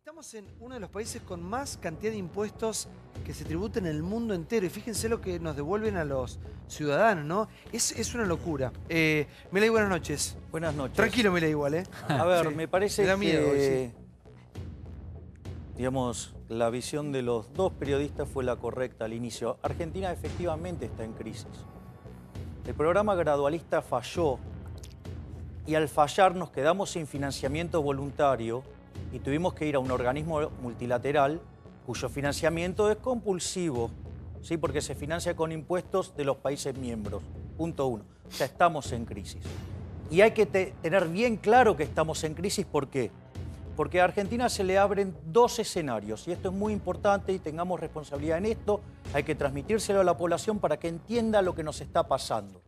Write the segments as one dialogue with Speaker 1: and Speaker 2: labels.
Speaker 1: Estamos en uno de los países con más cantidad de impuestos que se tributan en el mundo entero. Y fíjense lo que nos devuelven a los ciudadanos, ¿no? Es una locura. Milei, buenas noches.
Speaker 2: Buenas noches.
Speaker 1: Tranquilo, Milei, igual, ¿eh?
Speaker 2: A ver,
Speaker 1: Sí.
Speaker 2: me parece
Speaker 1: Me da miedo,
Speaker 2: que, digamos, la visión de los dos periodistas fue la correcta al inicio. Argentina efectivamente está en crisis. El programa gradualista falló y al fallar nos quedamos sin financiamiento voluntario y tuvimos que ir a un organismo multilateral cuyo financiamiento es compulsivo, ¿sí? Porque se financia con impuestos de los países miembros. Punto uno. O sea, estamos en crisis. Y hay que tener bien claro que estamos en crisis. ¿Por qué? Porque a Argentina se le abren dos escenarios y esto es muy importante y tengamos responsabilidad en esto. Hay que transmitírselo a la población para que entienda lo que nos está pasando.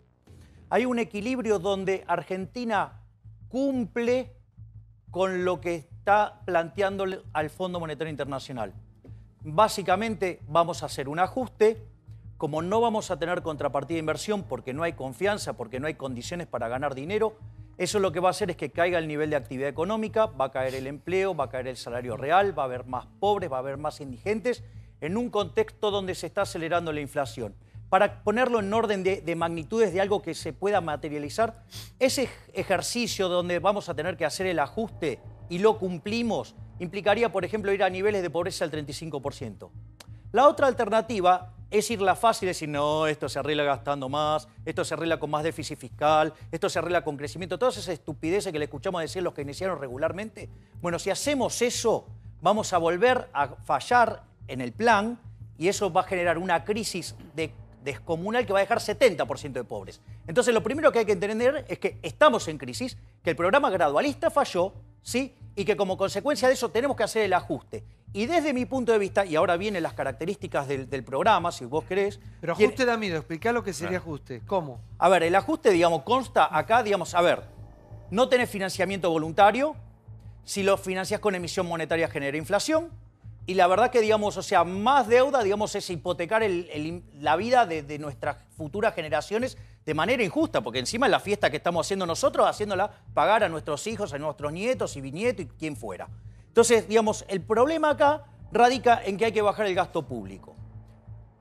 Speaker 2: Hay un equilibrio donde Argentina cumple con lo que está planteando al Fondo Monetario Internacional. Básicamente vamos a hacer un ajuste. Como no vamos a tener contrapartida de inversión porque no hay confianza, porque no hay condiciones para ganar dinero, eso lo que va a hacer es que caiga el nivel de actividad económica, va a caer el empleo, va a caer el salario real, va a haber más pobres, va a haber más indigentes, en un contexto donde se está acelerando la inflación. Para ponerlo en orden de magnitudes de algo que se pueda materializar, ese ejercicio donde vamos a tener que hacer el ajuste y lo cumplimos, implicaría, por ejemplo, ir a niveles de pobreza al 35%. La otra alternativa es ir la fácil y decir, no, esto se arregla gastando más, esto se arregla con más déficit fiscal, esto se arregla con crecimiento, todas esas estupideces que le escuchamos decir los que iniciaron regularmente. Bueno, si hacemos eso, vamos a volver a fallar en el plan y eso va a generar una crisis descomunal que va a dejar 70% de pobres. Entonces, lo primero que hay que entender es que estamos en crisis, que el programa gradualista falló, ¿sí? Y que como consecuencia de eso tenemos que hacer el ajuste. Y desde mi punto de vista, y ahora vienen las características del programa, si vos querés...
Speaker 1: Pero ajuste da miedo, explicá lo que sería ajuste. ¿Cómo?
Speaker 2: A ver, el ajuste, digamos, consta acá, digamos, a ver, no tenés financiamiento voluntario, si lo financiás con emisión monetaria genera inflación, y la verdad que, digamos, o sea, más deuda, digamos, es hipotecar la vida de nuestras futuras generaciones de manera injusta, porque encima es la fiesta que estamos haciendo nosotros, haciéndola pagar a nuestros hijos, a nuestros nietos y bisnietos y quien fuera. Entonces, digamos, el problema acá radica en que hay que bajar el gasto público.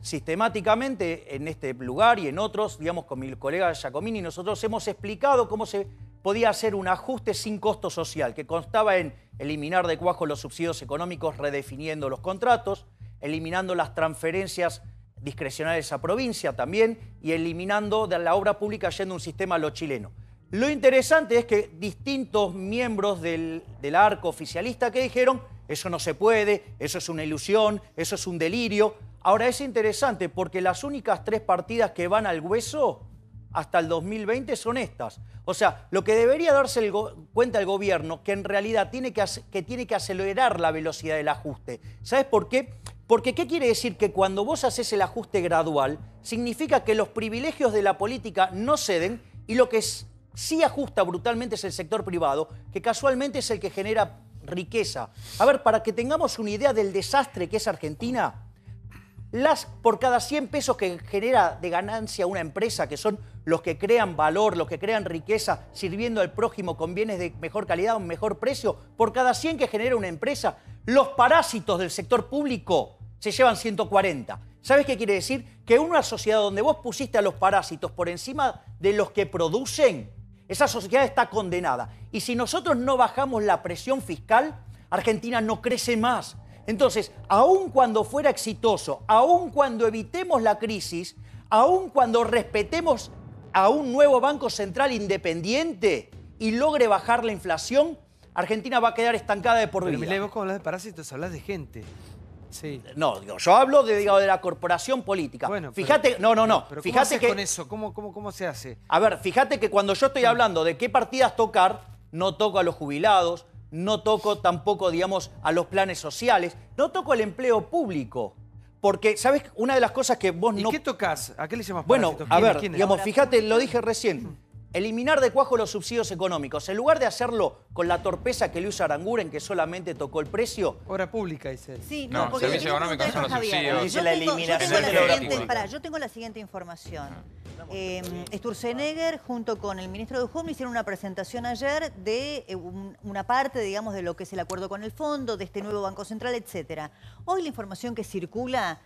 Speaker 2: Sistemáticamente, en este lugar y en otros, digamos, con mi colega Giacomini, nosotros hemos explicado cómo se podía hacer un ajuste sin costo social, que constaba en eliminar de cuajo los subsidios económicos redefiniendo los contratos, eliminando las transferencias discrecionales a provincia también y eliminando de la obra pública yendo un sistema a lo chileno. Lo interesante es que distintos miembros del arco oficialista que dijeron eso no se puede, eso es una ilusión, eso es un delirio. Ahora es interesante porque las únicas tres partidas que van al hueso hasta el 2020 son estas. O sea, lo que debería darse cuenta el gobierno que en realidad tiene que acelerar la velocidad del ajuste. ¿Sabes por qué? Porque ¿qué quiere decir? Que cuando vos haces el ajuste gradual, significa que los privilegios de la política no ceden y lo que sí ajusta brutalmente es el sector privado, que casualmente es el que genera riqueza. A ver, para que tengamos una idea del desastre que es Argentina, por cada 100 pesos que genera de ganancia una empresa, que son los que crean valor, los que crean riqueza, sirviendo al prójimo con bienes de mejor calidad, a un mejor precio, por cada 100 que genera una empresa, los parásitos del sector público se llevan 140. ¿Sabes qué quiere decir? Que en una sociedad donde vos pusiste a los parásitos por encima de los que producen, esa sociedad está condenada. Y si nosotros no bajamos la presión fiscal, Argentina no crece más. Entonces, aun cuando fuera exitoso, aun cuando evitemos la crisis, aun cuando respetemos a un nuevo Banco Central independiente y logre bajar la inflación, Argentina va a quedar estancada de por vida.
Speaker 1: Pero Milei, vos cuando hablas de parásitos hablas de gente. Sí.
Speaker 2: No, yo hablo de la corporación política.
Speaker 1: Bueno,
Speaker 2: fíjate,
Speaker 1: pero
Speaker 2: fíjate
Speaker 1: ¿cómo haces
Speaker 2: que
Speaker 1: con eso? ¿Cómo se hace?
Speaker 2: A ver, fíjate que cuando yo estoy hablando de qué partidas tocar, no toco a los jubilados, no toco tampoco, digamos, a los planes sociales, no toco el empleo público. Porque, ¿sabes? Una de las cosas que vos no...
Speaker 1: ¿Y qué tocas? ¿A qué le llamas
Speaker 2: Bueno,
Speaker 1: parásitos?
Speaker 2: a ver,
Speaker 1: ¿Quiénes?
Speaker 2: digamos, fíjate, lo dije recién. Eliminar de cuajo los subsidios económicos. En lugar de hacerlo con la torpeza que Luis Aranguren, que solamente tocó el precio...
Speaker 1: Obra pública, dice.
Speaker 3: Sí,
Speaker 4: No,
Speaker 3: porque
Speaker 4: servicios económicos son los subsidios.
Speaker 2: Dice la eliminación
Speaker 4: de la obra pública.
Speaker 3: Yo tengo la siguiente información. Sturzenegger junto con el ministro de Home hicieron una presentación ayer de una parte, digamos, de lo que es el acuerdo con el fondo, de este nuevo Banco Central, etcétera. Hoy la información que circula,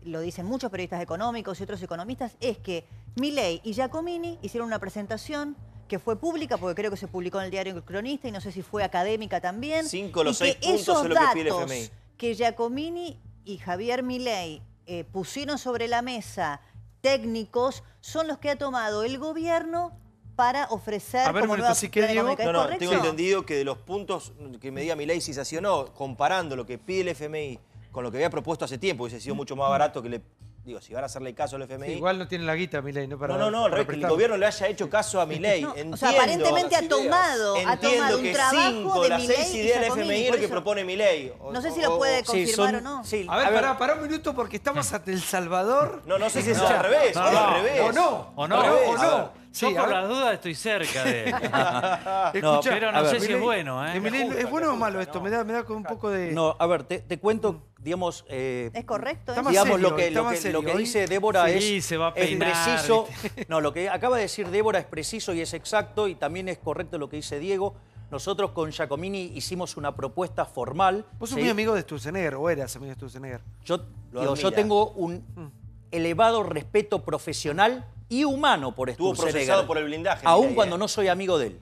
Speaker 3: lo dicen muchos periodistas económicos y otros economistas, es que Milei y Giacomini hicieron una presentación que fue pública, porque creo que se publicó en el diario El Cronista y no sé si fue académica también.
Speaker 4: 5 los 6 puntos es lo que pide el FMI.
Speaker 3: Que Giacomini y Javier Milei pusieron sobre la mesa técnicos son los que ha tomado el gobierno para ofrecer como nueva plan económica.
Speaker 4: No, tengo entendido que de los puntos que me diga Milei si se o no, comparando lo que pide el FMI con lo que había propuesto hace tiempo, hubiese sido mucho más barato que le... Digo, si van a hacerle caso al FMI...
Speaker 1: Sí, igual no tiene la guita Milei, ¿no?
Speaker 4: No, al revés, que el gobierno le haya hecho caso a Milei.
Speaker 3: O sea, aparentemente ha tomado un trabajo de
Speaker 4: las
Speaker 3: Milei
Speaker 4: 6 ideas del FMI es lo que propone Milei.
Speaker 3: No sé si lo puede confirmar o no.
Speaker 1: Sí, a ver, pará un minuto porque estamos ante El Salvador.
Speaker 4: No sé si es al revés, al revés.
Speaker 1: O no.
Speaker 5: Yo por las dudas estoy cerca de él. Pero no sé si es bueno, ¿eh?
Speaker 1: ¿Es bueno o malo esto? Me da con un poco de...
Speaker 2: No, a ver, te cuento, digamos...
Speaker 3: ¿Es correcto?
Speaker 2: Digamos, lo que dice Débora
Speaker 5: se va a
Speaker 2: es
Speaker 5: peinar,
Speaker 2: preciso. No, lo que acaba de decir Débora es preciso y es exacto, y también es correcto lo que dice Diego. Nosotros con Giacomini hicimos una propuesta formal.
Speaker 1: Vos sos muy amigo de Sturzenegger, o eras amigo de Sturzenegger.
Speaker 2: Yo tengo un elevado respeto profesional y humano por
Speaker 4: Estuvo
Speaker 2: Sturzenegger.
Speaker 4: procesado por el blindaje.
Speaker 2: Aún cuando no soy amigo de él.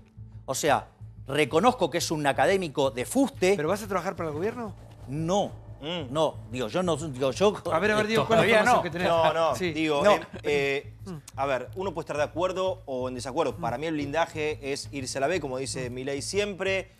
Speaker 2: O sea, reconozco que es un académico de fuste.
Speaker 1: ¿Pero vas a trabajar para el gobierno?
Speaker 2: No. No, yo...
Speaker 1: A ver, Diego, ¿cuál es la información que tenés?
Speaker 4: A ver, uno puede estar de acuerdo o en desacuerdo. Para mí el blindaje es irse a la B, como dice Milei siempre.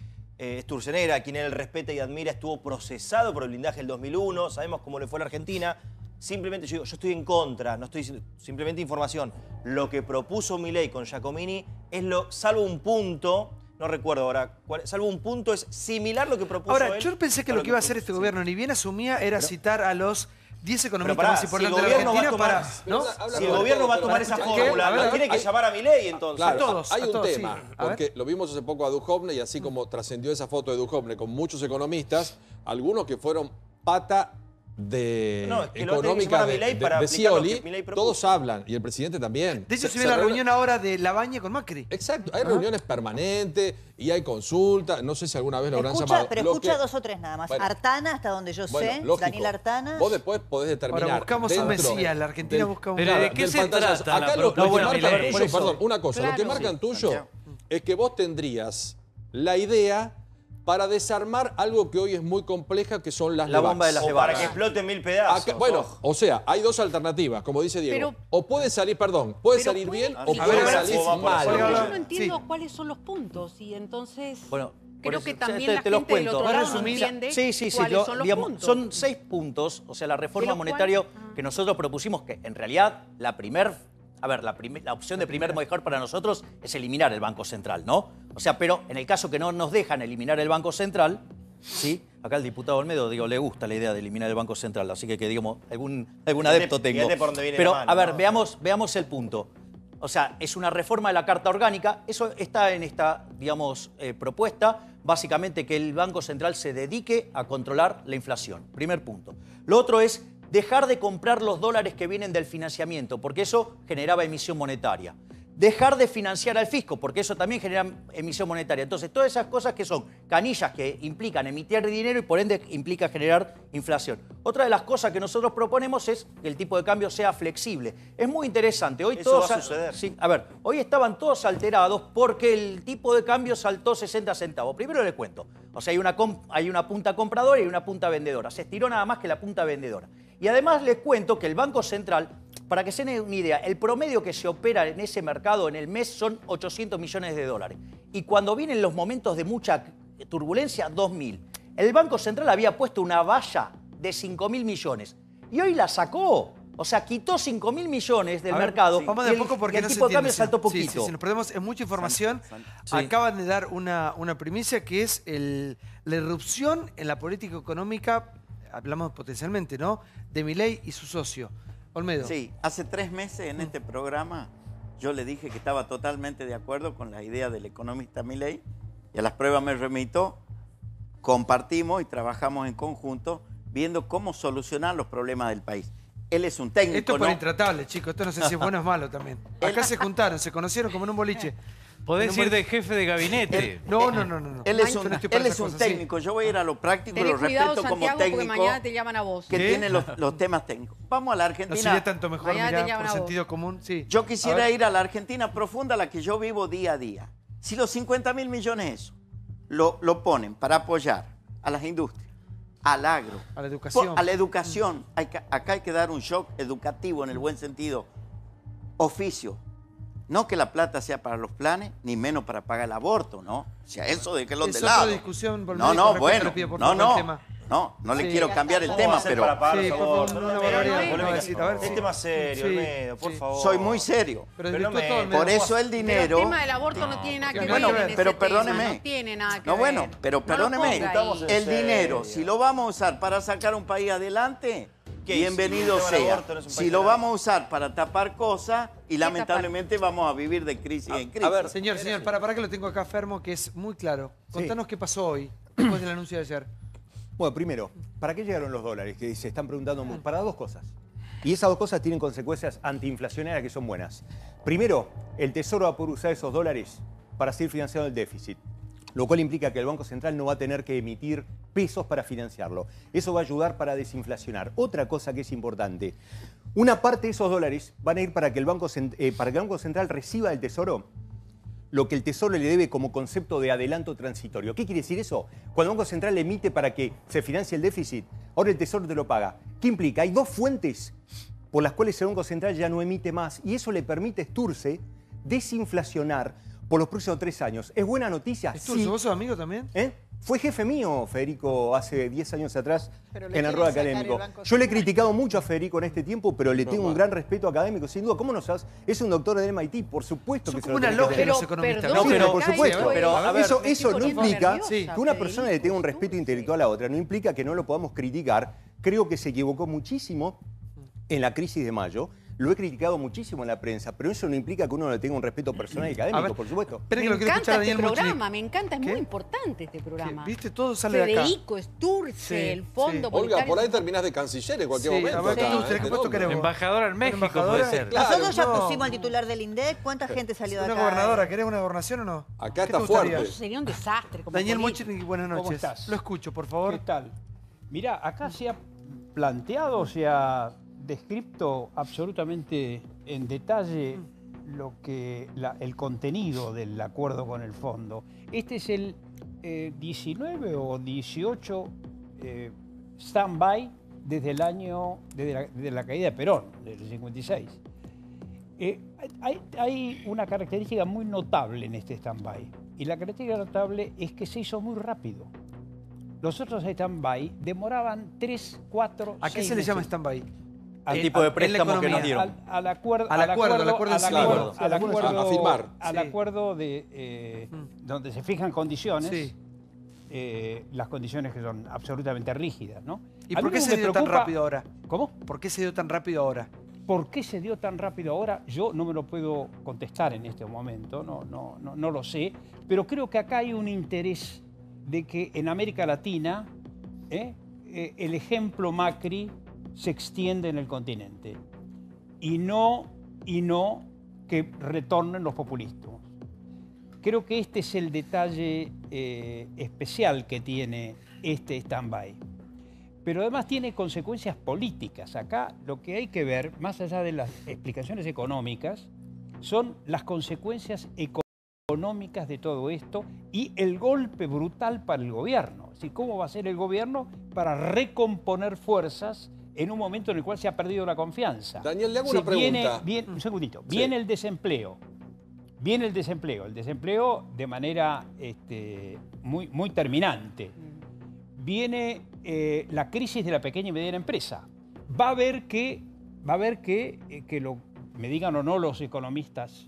Speaker 4: Sturzenegger, a quien él respeta y admira, estuvo procesado por el blindaje del 2001. Sabemos cómo le fue a la Argentina. Simplemente yo estoy en contra, no estoy diciendo, simplemente información. Lo que propuso Milei con Giacomini es salvo un punto, no recuerdo ahora, salvo un punto, es similar lo que propuso él.
Speaker 1: Ahora, yo pensé que lo que iba a hacer este gobierno, ni bien asumía, era citar a los 10 economistas más importantes de la Argentina para...
Speaker 4: Si el gobierno va a tomar esa fórmula, no tiene que llamar a Milei entonces.
Speaker 6: Claro, hay un tema, porque lo vimos hace poco a Duhovne y así como trascendió esa foto de Duhovne con muchos economistas, algunos que fueron pata económica de Scioli, todos hablan, y el presidente también.
Speaker 1: De hecho, se ve la reunión ahora de Labaña con Macri.
Speaker 6: Exacto, hay reuniones permanentes y hay consultas, no sé si alguna vez lo habrán llamado.
Speaker 3: Pero escucha 2 o 3 nada más. Bueno, Artana, hasta donde yo sé, lógico. Daniel Artana.
Speaker 6: Vos después podés determinar.
Speaker 1: Ahora buscamos un Mesías, la Argentina busca un...
Speaker 5: Pero ¿de qué se trata
Speaker 6: acá
Speaker 5: la
Speaker 6: lo que
Speaker 5: propuesta?
Speaker 6: marcan tuyo, perdón, una cosa, lo que marcan tuyo es que vos tendrías la idea para desarmar algo que hoy es muy compleja, que son las
Speaker 2: la bomba de las
Speaker 4: o para que exploten 1000 pedazos.
Speaker 6: Acá, bueno, o sea, hay 2 alternativas, como dice Diego. O puede salir, puede salir bien o puede salir mal.
Speaker 7: Yo no entiendo cuáles son los puntos y entonces...
Speaker 2: Bueno,
Speaker 7: creo que también la gente del otro lado no entiende cuáles son los puntos.
Speaker 2: Son 6 puntos, o sea, la reforma monetaria que nosotros propusimos, que en realidad la opción de primer mejor para nosotros es eliminar el Banco Central, ¿no? O sea, pero en el caso que no nos dejan eliminar el Banco Central, ¿sí? Acá el diputado Olmedo, le gusta la idea de eliminar el Banco Central, así que digamos, algún adepto tengo. Pero, a ver, veamos el punto. O sea, es una reforma de la Carta Orgánica, eso está en esta, digamos, propuesta, básicamente que el Banco Central se dedique a controlar la inflación, primer punto. Lo otro es dejar de comprar los dólares que vienen del financiamiento, porque eso generaba emisión monetaria. Dejar de financiar al fisco, porque eso también genera emisión monetaria. Entonces, todas esas cosas que son canillas que implican emitir dinero y por ende implica generar inflación. Otra de las cosas que nosotros proponemos es que el tipo de cambio sea flexible. Es muy interesante. Hoy
Speaker 4: eso va a suceder.
Speaker 2: Sí, a ver, hoy estaban todos alterados porque el tipo de cambio saltó 60 centavos. Primero les cuento. O sea, hay una punta compradora y una punta vendedora. Se estiró nada más que la punta vendedora. Y además les cuento que el Banco Central, para que se den una idea, el promedio que se opera en ese mercado en el mes son 800 millones de dólares. Y cuando vienen los momentos de mucha turbulencia, 2.000. El Banco Central había puesto una valla de 5.000 millones. Y hoy la sacó. O sea, quitó 5.000 millones del mercado.
Speaker 1: Vamos de a poco porque
Speaker 2: el tipo de cambio saltó poquito.
Speaker 1: Si nos perdemos, es mucha información. Acaban de dar una primicia que es la irrupción en la política económica, hablamos potencialmente, ¿no?, de Milei y su socio. Olmedo.
Speaker 8: Sí, hace 3 meses en este programa yo le dije que estaba totalmente de acuerdo con la idea del economista Milei y a las pruebas me remito, compartimos y trabajamos en conjunto viendo cómo solucionar los problemas del país. Él es un técnico,
Speaker 1: Esto es por intratable, chicos. Esto no sé si es bueno o es malo también. Acá se juntaron, se conocieron como en un boliche.
Speaker 5: Podés ir de jefe de gabinete.
Speaker 1: No.
Speaker 8: Él es un técnico. Yo voy a ir a lo práctico, lo respeto como técnico.
Speaker 7: Porque mañana te llaman a vos.
Speaker 8: Que tiene los temas técnicos. Vamos a la Argentina.
Speaker 1: No sería tanto mejor,
Speaker 7: Mañana
Speaker 1: mirá, por sentido común. Sí.
Speaker 8: Yo quisiera ir a la Argentina profunda, la que yo vivo día a día. Si los 50.000 millones eso lo ponen para apoyar a las industrias, al agro,
Speaker 1: a la educación.
Speaker 8: A la educación. Acá hay que dar un shock educativo en el buen sentido. Oficio. No que la plata sea para los planes, ni menos para pagar el aborto, ¿no? O sea, eso de que los de lado.
Speaker 1: Discusión,
Speaker 8: no le quiero cambiar el tema, pero...
Speaker 4: Es tema serio, Olmedo, por favor.
Speaker 8: Soy muy serio. Por eso el dinero...
Speaker 7: El tema del aborto no tiene nada que ver.
Speaker 8: Bueno, pero perdóneme.
Speaker 7: No tiene nada que ver.
Speaker 8: No, bueno, pero perdóneme. El dinero, si lo vamos a usar para sacar un país adelante... Bienvenido sea. Si lo vamos a usar para tapar cosas y lamentablemente vamos a vivir de crisis en crisis.
Speaker 1: A ver, señor, para que lo tengo acá, Fermo, que es muy claro. Contanos qué pasó hoy, después del anuncio de ayer.
Speaker 9: Bueno, primero, ¿para qué llegaron los dólares? Que se están preguntando para dos cosas. Y esas dos cosas tienen consecuencias antiinflacionarias que son buenas. Primero, el Tesoro va a poder usar esos dólares para seguir financiando el déficit, lo cual implica que el Banco Central no va a tener que emitir pesos para financiarlo. Eso va a ayudar para desinflacionar. Otra cosa que es importante, una parte de esos dólares van a ir para que el Banco Central reciba del Tesoro lo que el Tesoro le debe como concepto de adelanto transitorio. ¿Qué quiere decir eso? Cuando el Banco Central emite para que se financie el déficit, ahora el Tesoro te lo paga. ¿Qué implica? Hay dos fuentes por las cuales el Banco Central ya no emite más y eso le permite a Sturze desinflacionar por los próximos 3 años. ¿Es buena noticia?
Speaker 1: Sturze, ¿vos sos amigo también?
Speaker 9: Fue jefe mío, Federico, hace 10 años atrás en el rol académico. Yo le he criticado mucho a Federico en este tiempo, pero le tengo un gran respeto académico, sin duda. ¿Cómo no sabes? Es un doctor del MIT, por supuesto que se lo tiene que tener.
Speaker 1: Los economistas.
Speaker 9: No, pero por supuesto. Eso no implica que una persona le tenga un respeto intelectual a otra. No implica que no lo podamos criticar. Creo que se equivocó muchísimo en la crisis de mayo. Lo he criticado muchísimo en la prensa, pero eso no implica que uno le tenga un respeto personal y académico, por supuesto.
Speaker 7: Me encanta este programa, me encanta, es muy importante este programa.
Speaker 1: ¿Viste? Todo sale de acá.
Speaker 7: Federico, Sturze, el Fondo Monetario.
Speaker 6: Olga, por ahí terminás de canciller en cualquier momento.
Speaker 5: Embajadora en México puede ser.
Speaker 3: Nosotros ya pusimos al titular del INDEC. ¿Cuánta gente salió de acá?
Speaker 1: ¿Una gobernadora? ¿Querés una gobernación o no?
Speaker 6: Acá está fuerte.
Speaker 7: Eso sería un desastre.
Speaker 1: Daniel Mochnik, buenas noches.
Speaker 10: ¿Cómo estás?
Speaker 1: Lo escucho, por favor.
Speaker 10: ¿Qué tal? Mirá, acá se ha planteado, se ha descrito absolutamente en detalle el contenido del acuerdo con el fondo. Este es el 19 o 18 stand-by desde el año, desde la caída de Perón, del 56. Hay una característica muy notable en este stand-by, y la característica notable es que se hizo muy rápido. Los otros stand-by demoraban 3, 4, 6
Speaker 1: ¿A qué se le llama stand-by?
Speaker 2: Al tipo de préstamo que nos dieron.
Speaker 10: Al acuerdo donde se fijan condiciones, las condiciones que son absolutamente rígidas, ¿no?
Speaker 1: ¿Y por qué se dio tan rápido ahora?
Speaker 10: ¿Cómo?
Speaker 1: ¿Por qué se dio tan rápido ahora?
Speaker 10: ¿Por qué se dio tan rápido ahora? Yo no me lo puedo contestar en este momento, no lo sé, pero creo que acá hay un interés de que en América Latina el ejemplo Macri se extiende en el continente y no que retornen los populistas. Creo que este es el detalle especial que tiene este stand-by. Pero además tiene consecuencias políticas. Acá lo que hay que ver, más allá de las explicaciones económicas, son las consecuencias económicas de todo esto y el golpe brutal para el gobierno. Es decir, ¿cómo va a ser el gobierno para recomponer fuerzas en un momento en el cual se ha perdido la confianza?
Speaker 6: Daniel, le hago una pregunta.
Speaker 10: Un segundito. Viene el desempleo. Viene el desempleo de manera muy terminante. Viene la crisis de la pequeña y mediana empresa. Va a haber que me digan o no los economistas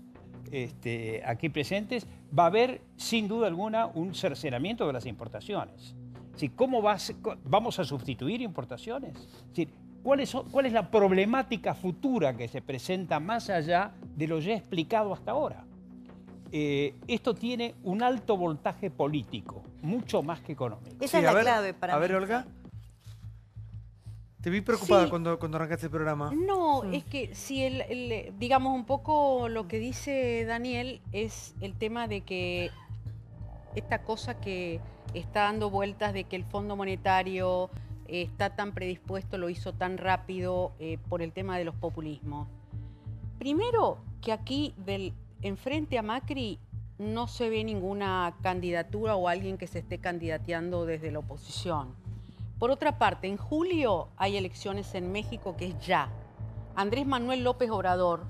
Speaker 10: aquí presentes, va a haber sin duda alguna un cercenamiento de las importaciones. ¿Sí? ¿Cómo vamos a sustituir importaciones? ¿Sí? ¿Cuál es la problemática futura que se presenta más allá de lo ya explicado hasta ahora? Esto tiene un alto voltaje político, mucho más que económico.
Speaker 3: Esa es la clave para mí.
Speaker 1: A ver, Olga. Te vi preocupada cuando arrancaste el programa.
Speaker 7: No, es que si digamos un poco lo que dice Daniel es el tema de que esta cosa que está dando vueltas de que el Fondo Monetario está tan predispuesto, lo hizo tan rápido por el tema de los populismos. Primero, que aquí enfrente a Macri no se ve ninguna candidatura o alguien que se esté candidateando desde la oposición. Por otra parte, en julio hay elecciones en México, que es ya. Andrés Manuel López Obrador,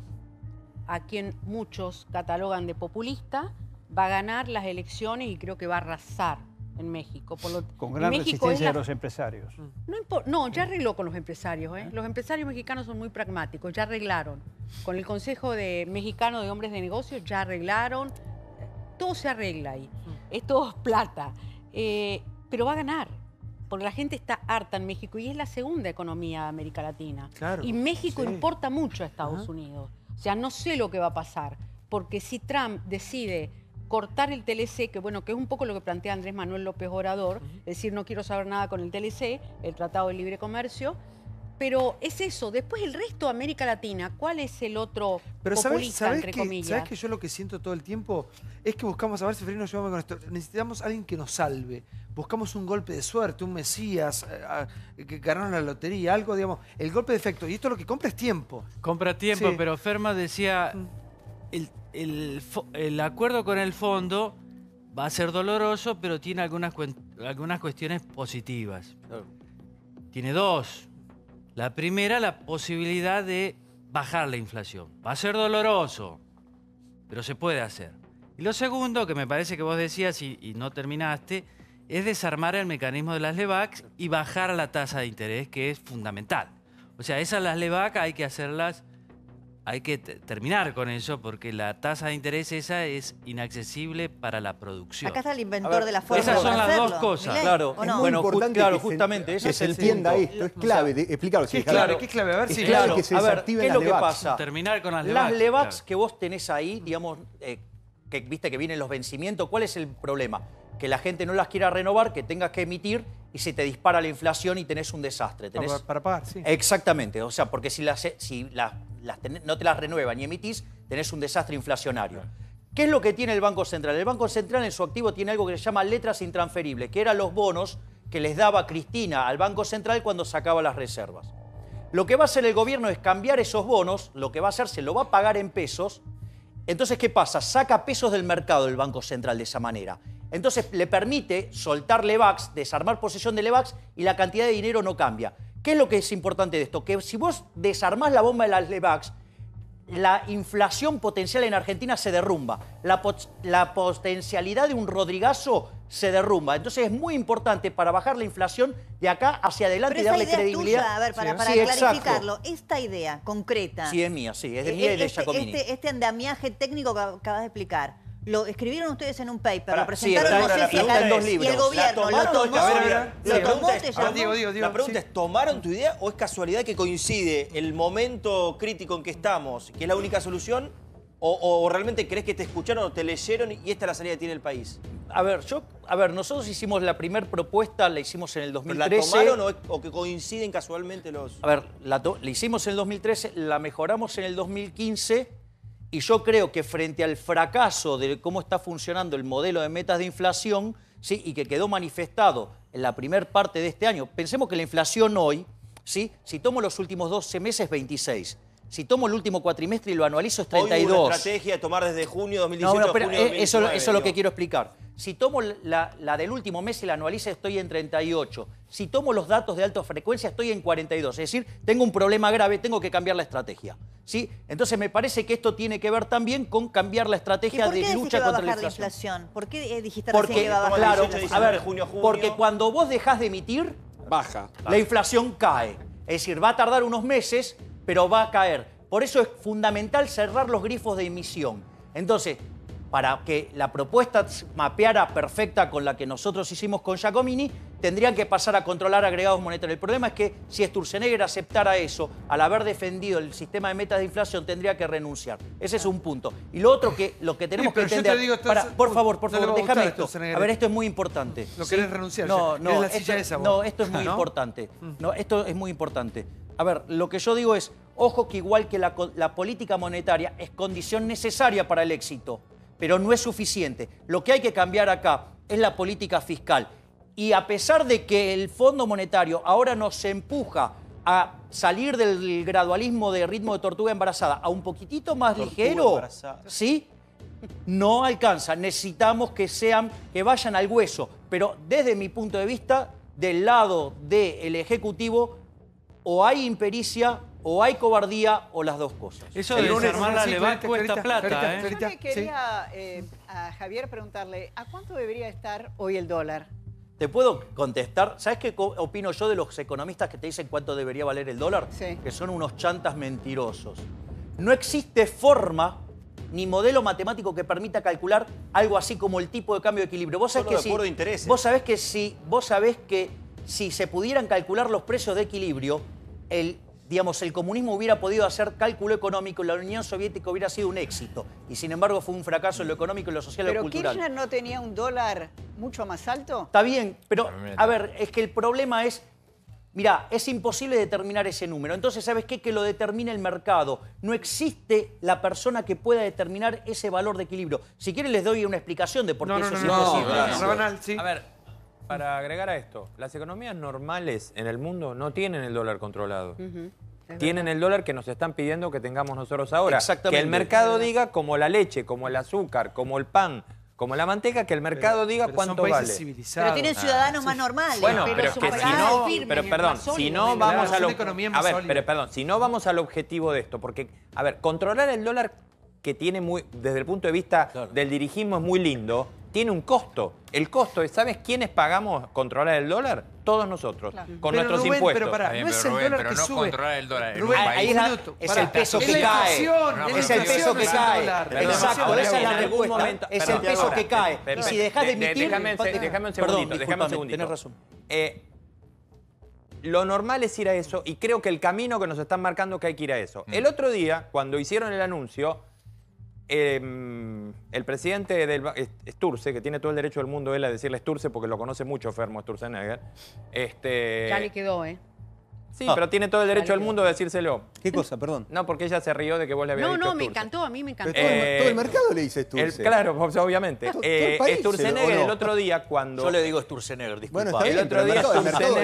Speaker 7: a quien muchos catalogan de populista, va a ganar las elecciones y creo que va a arrasar en México.
Speaker 10: Con gran resistencia de los empresarios.
Speaker 7: No, ya arregló con los empresarios. Los empresarios mexicanos son muy pragmáticos, ya arreglaron. Con el Consejo Mexicano de Hombres de Negocios ya arreglaron. Todo se arregla ahí. Es todo plata. Pero va a ganar. Porque la gente está harta en México y es la segunda economía de América Latina.
Speaker 1: Claro,
Speaker 7: y México importa mucho a Estados Unidos. O sea, no sé lo que va a pasar. Porque si Trump decide cortar el TLC, que bueno, que es un poco lo que plantea Andrés Manuel López Obrador, decir no quiero saber nada con el TLC, el Tratado de Libre Comercio, pero es eso. Después el resto de América Latina, ¿cuál es el otro populista, entre comillas?
Speaker 1: ¿Sabes que yo lo que siento todo el tiempo es que buscamos, a ver si Seferino nos llevamos con esto, necesitamos a alguien que nos salve. Buscamos un golpe de suerte, un Mesías, que ganaron la lotería, algo, digamos, el golpe de efecto. Y esto lo que compra es tiempo.
Speaker 5: Compra tiempo, pero Ferma decía, el acuerdo con el fondo va a ser doloroso, pero tiene algunas cuestiones positivas. Tiene dos. La primera, la posibilidad de bajar la inflación. Va a ser doloroso, pero se puede hacer. Y lo segundo, que me parece que vos decías y no terminaste, es desarmar el mecanismo de las LEBAC y bajar la tasa de interés, que es fundamental. O sea, las LEBAC hay que hacerlas, hay que terminar con eso, porque la tasa de interés esa es inaccesible para la producción.
Speaker 3: Acá está el inventor de la forma
Speaker 5: esas son las dos cosas.
Speaker 2: Claro,
Speaker 3: ¿o no?
Speaker 2: bueno, justamente eso
Speaker 9: que se entienda esto, es clave, explícalo.
Speaker 1: ¿Qué es clave? ¿Qué es clave? A ver si
Speaker 2: claro,
Speaker 9: que se
Speaker 2: a ver,
Speaker 9: desactiven
Speaker 2: ¿qué es
Speaker 9: las
Speaker 2: lo que
Speaker 9: LEBAC?
Speaker 2: pasa?
Speaker 5: Terminar con las
Speaker 2: LEBAC.
Speaker 5: LEBAC.
Speaker 2: Las LEBAC
Speaker 5: claro.
Speaker 2: que vos tenés ahí, digamos, que viste que vienen los vencimientos, ¿cuál es el problema? Que la gente no las quiera renovar, que tengas que emitir y se te dispara la inflación y tenés un desastre.
Speaker 1: Para pagar, sí.
Speaker 2: Exactamente, o sea, porque si no te las renuevan y emitís, tenés un desastre inflacionario. ¿Qué es lo que tiene el Banco Central? El Banco Central en su activo tiene algo que se llama letras intransferibles, que eran los bonos que les daba Cristina al Banco Central cuando sacaba las reservas. Lo que va a hacer el gobierno es cambiar esos bonos, lo que va a hacer se lo va a pagar en pesos. Entonces, ¿qué pasa? Saca pesos del mercado el Banco Central de esa manera. Entonces le permite soltar LEBACs, desarmar posesión de LEBACs y la cantidad de dinero no cambia. ¿Qué es lo que es importante de esto? Que si vos desarmás la bomba de las LEBACs, la inflación potencial en Argentina se derrumba. La potencialidad de un Rodrigazo se derrumba. Entonces es muy importante para bajar la inflación de acá hacia adelante y darle credibilidad.
Speaker 3: Tuya, a ver, para
Speaker 2: sí,
Speaker 3: clarificarlo, esta idea concreta.
Speaker 2: Sí, es mía, sí, es de mía y de Giacomini.
Speaker 3: Este andamiaje técnico que acabas de explicar, lo escribieron ustedes en un paper, lo
Speaker 2: sí,
Speaker 3: presentaron, no sé si acá,
Speaker 2: en 2 libros.
Speaker 3: Y el gobierno lo tomó,
Speaker 4: La pregunta es, ¿tomaron tu idea o es casualidad que coincide el momento crítico en que estamos, que es la única solución, o realmente crees que te escucharon o te leyeron y esta es la salida que tiene el país?
Speaker 2: A ver, nosotros hicimos la primera propuesta, la hicimos en el 2013.
Speaker 4: ¿La tomaron o que coinciden casualmente los...?
Speaker 2: A ver, la hicimos en el 2013, la mejoramos en el 2015 y yo creo que frente al fracaso de cómo está funcionando el modelo de metas de inflación, ¿sí? Y que quedó manifestado en la primera parte de este año, pensemos que la inflación hoy, ¿sí? Si tomo los últimos 12 meses, 26. Si tomo el último cuatrimestre y lo anualizo, es 32.
Speaker 4: Hoy hubo una estrategia de tomar desde junio 2018
Speaker 2: no, pero
Speaker 4: a junio 2019.
Speaker 2: Eso es lo que quiero explicar. Si tomo la del último mes y la anualizo, estoy en 38. Si tomo los datos de alta frecuencia, estoy en 42. Es decir, tengo un problema grave, tengo que cambiar la estrategia. ¿Sí? Entonces me parece que esto tiene que ver también con cambiar la estrategia de lucha contra la inflación.
Speaker 3: ¿Por qué dijiste recién que va a bajar
Speaker 2: claro,
Speaker 3: la inflación?
Speaker 2: a ver, porque cuando vos dejás de emitir,
Speaker 6: baja.
Speaker 2: La inflación cae. Es decir, va a tardar unos meses, pero va a caer. Por eso es fundamental cerrar los grifos de emisión. Entonces, para que la propuesta mapeara perfecta con la que nosotros hicimos con Giacomini, tendrían que pasar a controlar agregados monetarios. El problema es que si Sturzenegger aceptara eso, al haber defendido el sistema de metas de inflación, tendría que renunciar. Ese es un punto. Y lo otro que tenemos que entender... Por favor, déjame esto. A ver, esto es muy importante.
Speaker 1: ¿Lo querés renunciar?
Speaker 2: No,
Speaker 1: esto
Speaker 2: es muy importante. No, esto es muy importante. A ver, lo que yo digo es, ojo que igual que la política monetaria es condición necesaria para el éxito, pero no es suficiente. Lo que hay que cambiar acá es la política fiscal. Y a pesar de que el Fondo Monetario ahora nos empuja a salir del gradualismo de ritmo de tortuga embarazada a un poquitito más ligero, ¿sí? No alcanza. Necesitamos que vayan al hueso. Pero desde mi punto de vista, del lado del Ejecutivo, o hay impericia, o hay cobardía, o las dos cosas.
Speaker 5: Eso de desarmar la LEVAC cuesta plata,
Speaker 11: Yo me quería a Javier preguntarle, ¿a cuánto debería estar hoy el dólar?
Speaker 2: ¿Te puedo contestar? ¿Sabes qué opino yo de los economistas que te dicen cuánto debería valer el dólar?
Speaker 11: Sí.
Speaker 2: Que son unos chantas mentirosos. No existe forma ni modelo matemático que permita calcular algo así como el tipo de cambio de equilibrio. Vos sabés Vos sabés que si se pudieran calcular los precios de equilibrio, el comunismo hubiera podido hacer cálculo económico y la Unión Soviética hubiera sido un éxito. Y sin embargo fue un fracaso en lo económico, en lo social y en lo cultural.
Speaker 11: ¿Pero Kirchner no tenía un dólar mucho más alto?
Speaker 2: Está bien, pero a ver, es que el problema es, mirá, es imposible determinar ese número. Entonces, ¿sabes qué? Que lo determine el mercado. No existe la persona que pueda determinar ese valor de equilibrio. Si quieren les doy una explicación de por qué eso es imposible.
Speaker 12: A ver, para agregar a esto, las economías normales en el mundo no tienen el dólar controlado. Tienen el dólar que nos están pidiendo que tengamos nosotros ahora.
Speaker 2: Exactamente.
Speaker 12: Que el mercado diga, como la leche, como el azúcar, como el pan, como la manteca, que el mercado diga cuánto vale.
Speaker 3: Pero tienen ciudadanos más normales.
Speaker 12: Bueno, pero es que si no vamos al objetivo de esto, porque, a ver, controlar el dólar que tiene desde el punto de vista del dirigismo es muy lindo, tiene un costo. El costo es, ¿sabes quiénes pagamos controlar el dólar? Todos nosotros, con nuestros impuestos.
Speaker 1: Pero pará, no es el dólar que sube.
Speaker 12: Controlar el dólar.
Speaker 2: Es el peso que cae. Es el peso que cae. Exacto, esa es la respuesta. Es el peso que cae. Y si dejas de emitir...
Speaker 12: Déjame un segundito.
Speaker 2: Tenés razón.
Speaker 12: Lo normal es ir a eso y creo que el camino que nos están marcando que hay que ir a eso. El otro día, cuando hicieron el anuncio, el presidente del Sturze, que tiene todo el derecho del mundo él a decirle Sturze porque lo conoce mucho Fermo Sturzenegger.
Speaker 7: Ya le quedó, ¿eh?
Speaker 12: Sí, pero tiene todo el derecho del mundo de decírselo.
Speaker 9: ¿Qué cosa? Perdón.
Speaker 12: No, porque ella se rió de que vos le habías dicho
Speaker 7: No,
Speaker 12: Sturze.
Speaker 7: me encantó, a mí me encantó.
Speaker 9: Todo el mercado le dice Sturze.
Speaker 12: Claro, obviamente. Sturzenegger el otro día cuando...
Speaker 2: Yo le digo Sturzenegger, disculpa.
Speaker 9: Bueno, está bien,
Speaker 12: el otro día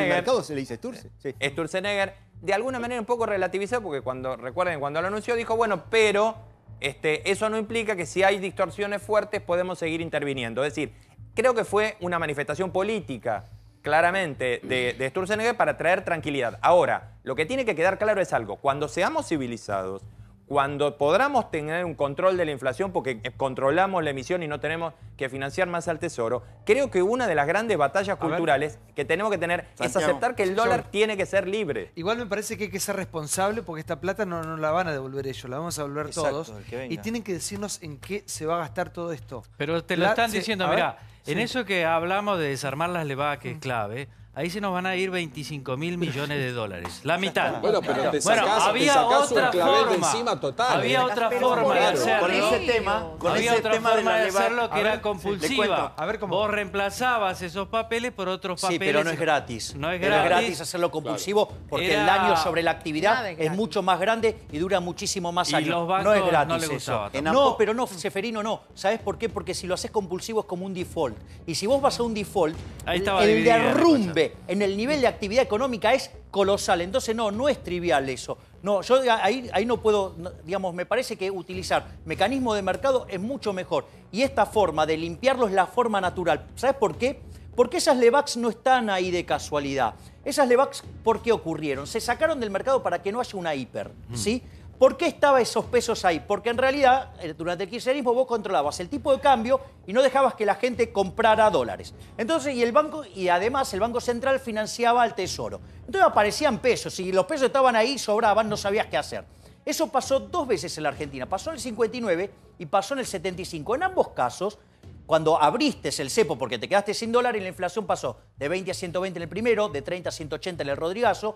Speaker 9: el mercado se le dice Sturze. Sí.
Speaker 12: Sturzenegger, de alguna manera un poco relativizó, porque recuerden, cuando lo anunció dijo, bueno, pero... eso no implica que si hay distorsiones fuertes podemos seguir interviniendo. Es decir, creo que fue una manifestación política, claramente, de Sturzenegger para traer tranquilidad. Ahora, lo que tiene que quedar claro es algo. Cuando seamos civilizados, cuando podamos tener un control de la inflación porque controlamos la emisión y no tenemos que financiar más al Tesoro, creo que una de las grandes batallas culturales que tenemos que tener es aceptar que el dólar tiene que ser libre.
Speaker 1: Igual me parece que hay que ser responsable porque esta plata no la van a devolver ellos, la vamos a devolver todos. Y tienen que decirnos en qué se va a gastar todo esto.
Speaker 5: Pero te lo están diciendo, mirá, en eso que hablamos de desarmar las LEVAC, que es clave, ahí se nos van a ir 25.000 millones de dólares. La mitad.
Speaker 6: Bueno, pero te sacás un clavel de encima total.
Speaker 5: Había otra forma de hacerlo.
Speaker 8: Con ese tema,
Speaker 5: había otra forma de hacerlo que era compulsiva.
Speaker 1: A ver cómo.
Speaker 5: Vos reemplazabas esos papeles por otros papeles.
Speaker 2: Sí, pero no es gratis.
Speaker 5: No es
Speaker 2: gratis. No es gratis hacerlo compulsivo porque el daño sobre la actividad es mucho más grande y dura muchísimo más años.
Speaker 5: Y los bancos
Speaker 2: no es gratis
Speaker 5: no les gustaba.
Speaker 2: No, pero no, Seferino, no. ¿Sabes por qué? Porque si lo haces compulsivo es como un default. Y si vos vas a un default, el derrumbe en el nivel de actividad económica es colosal. Entonces, no es trivial eso. No, yo ahí no puedo, digamos, me parece que utilizar mecanismo de mercado es mucho mejor. Y esta forma de limpiarlo es la forma natural. ¿Sabes por qué? Porque esas LEVACs no están ahí de casualidad. Esas LEVACs, ¿por qué ocurrieron? Se sacaron del mercado para que no haya una hiper, ¿sí? ¿Por qué estaban esos pesos ahí? Porque en realidad, durante el kirchnerismo vos controlabas el tipo de cambio y no dejabas que la gente comprara dólares. Entonces, y además el Banco Central financiaba al Tesoro. Entonces aparecían pesos y los pesos estaban ahí, sobraban, no sabías qué hacer. Eso pasó 2 veces en la Argentina. Pasó en el 59 y pasó en el 75. En ambos casos, cuando abriste el cepo porque te quedaste sin dólar y la inflación pasó de 20 a 120 en el primero, de 30 a 180 en el Rodrigazo,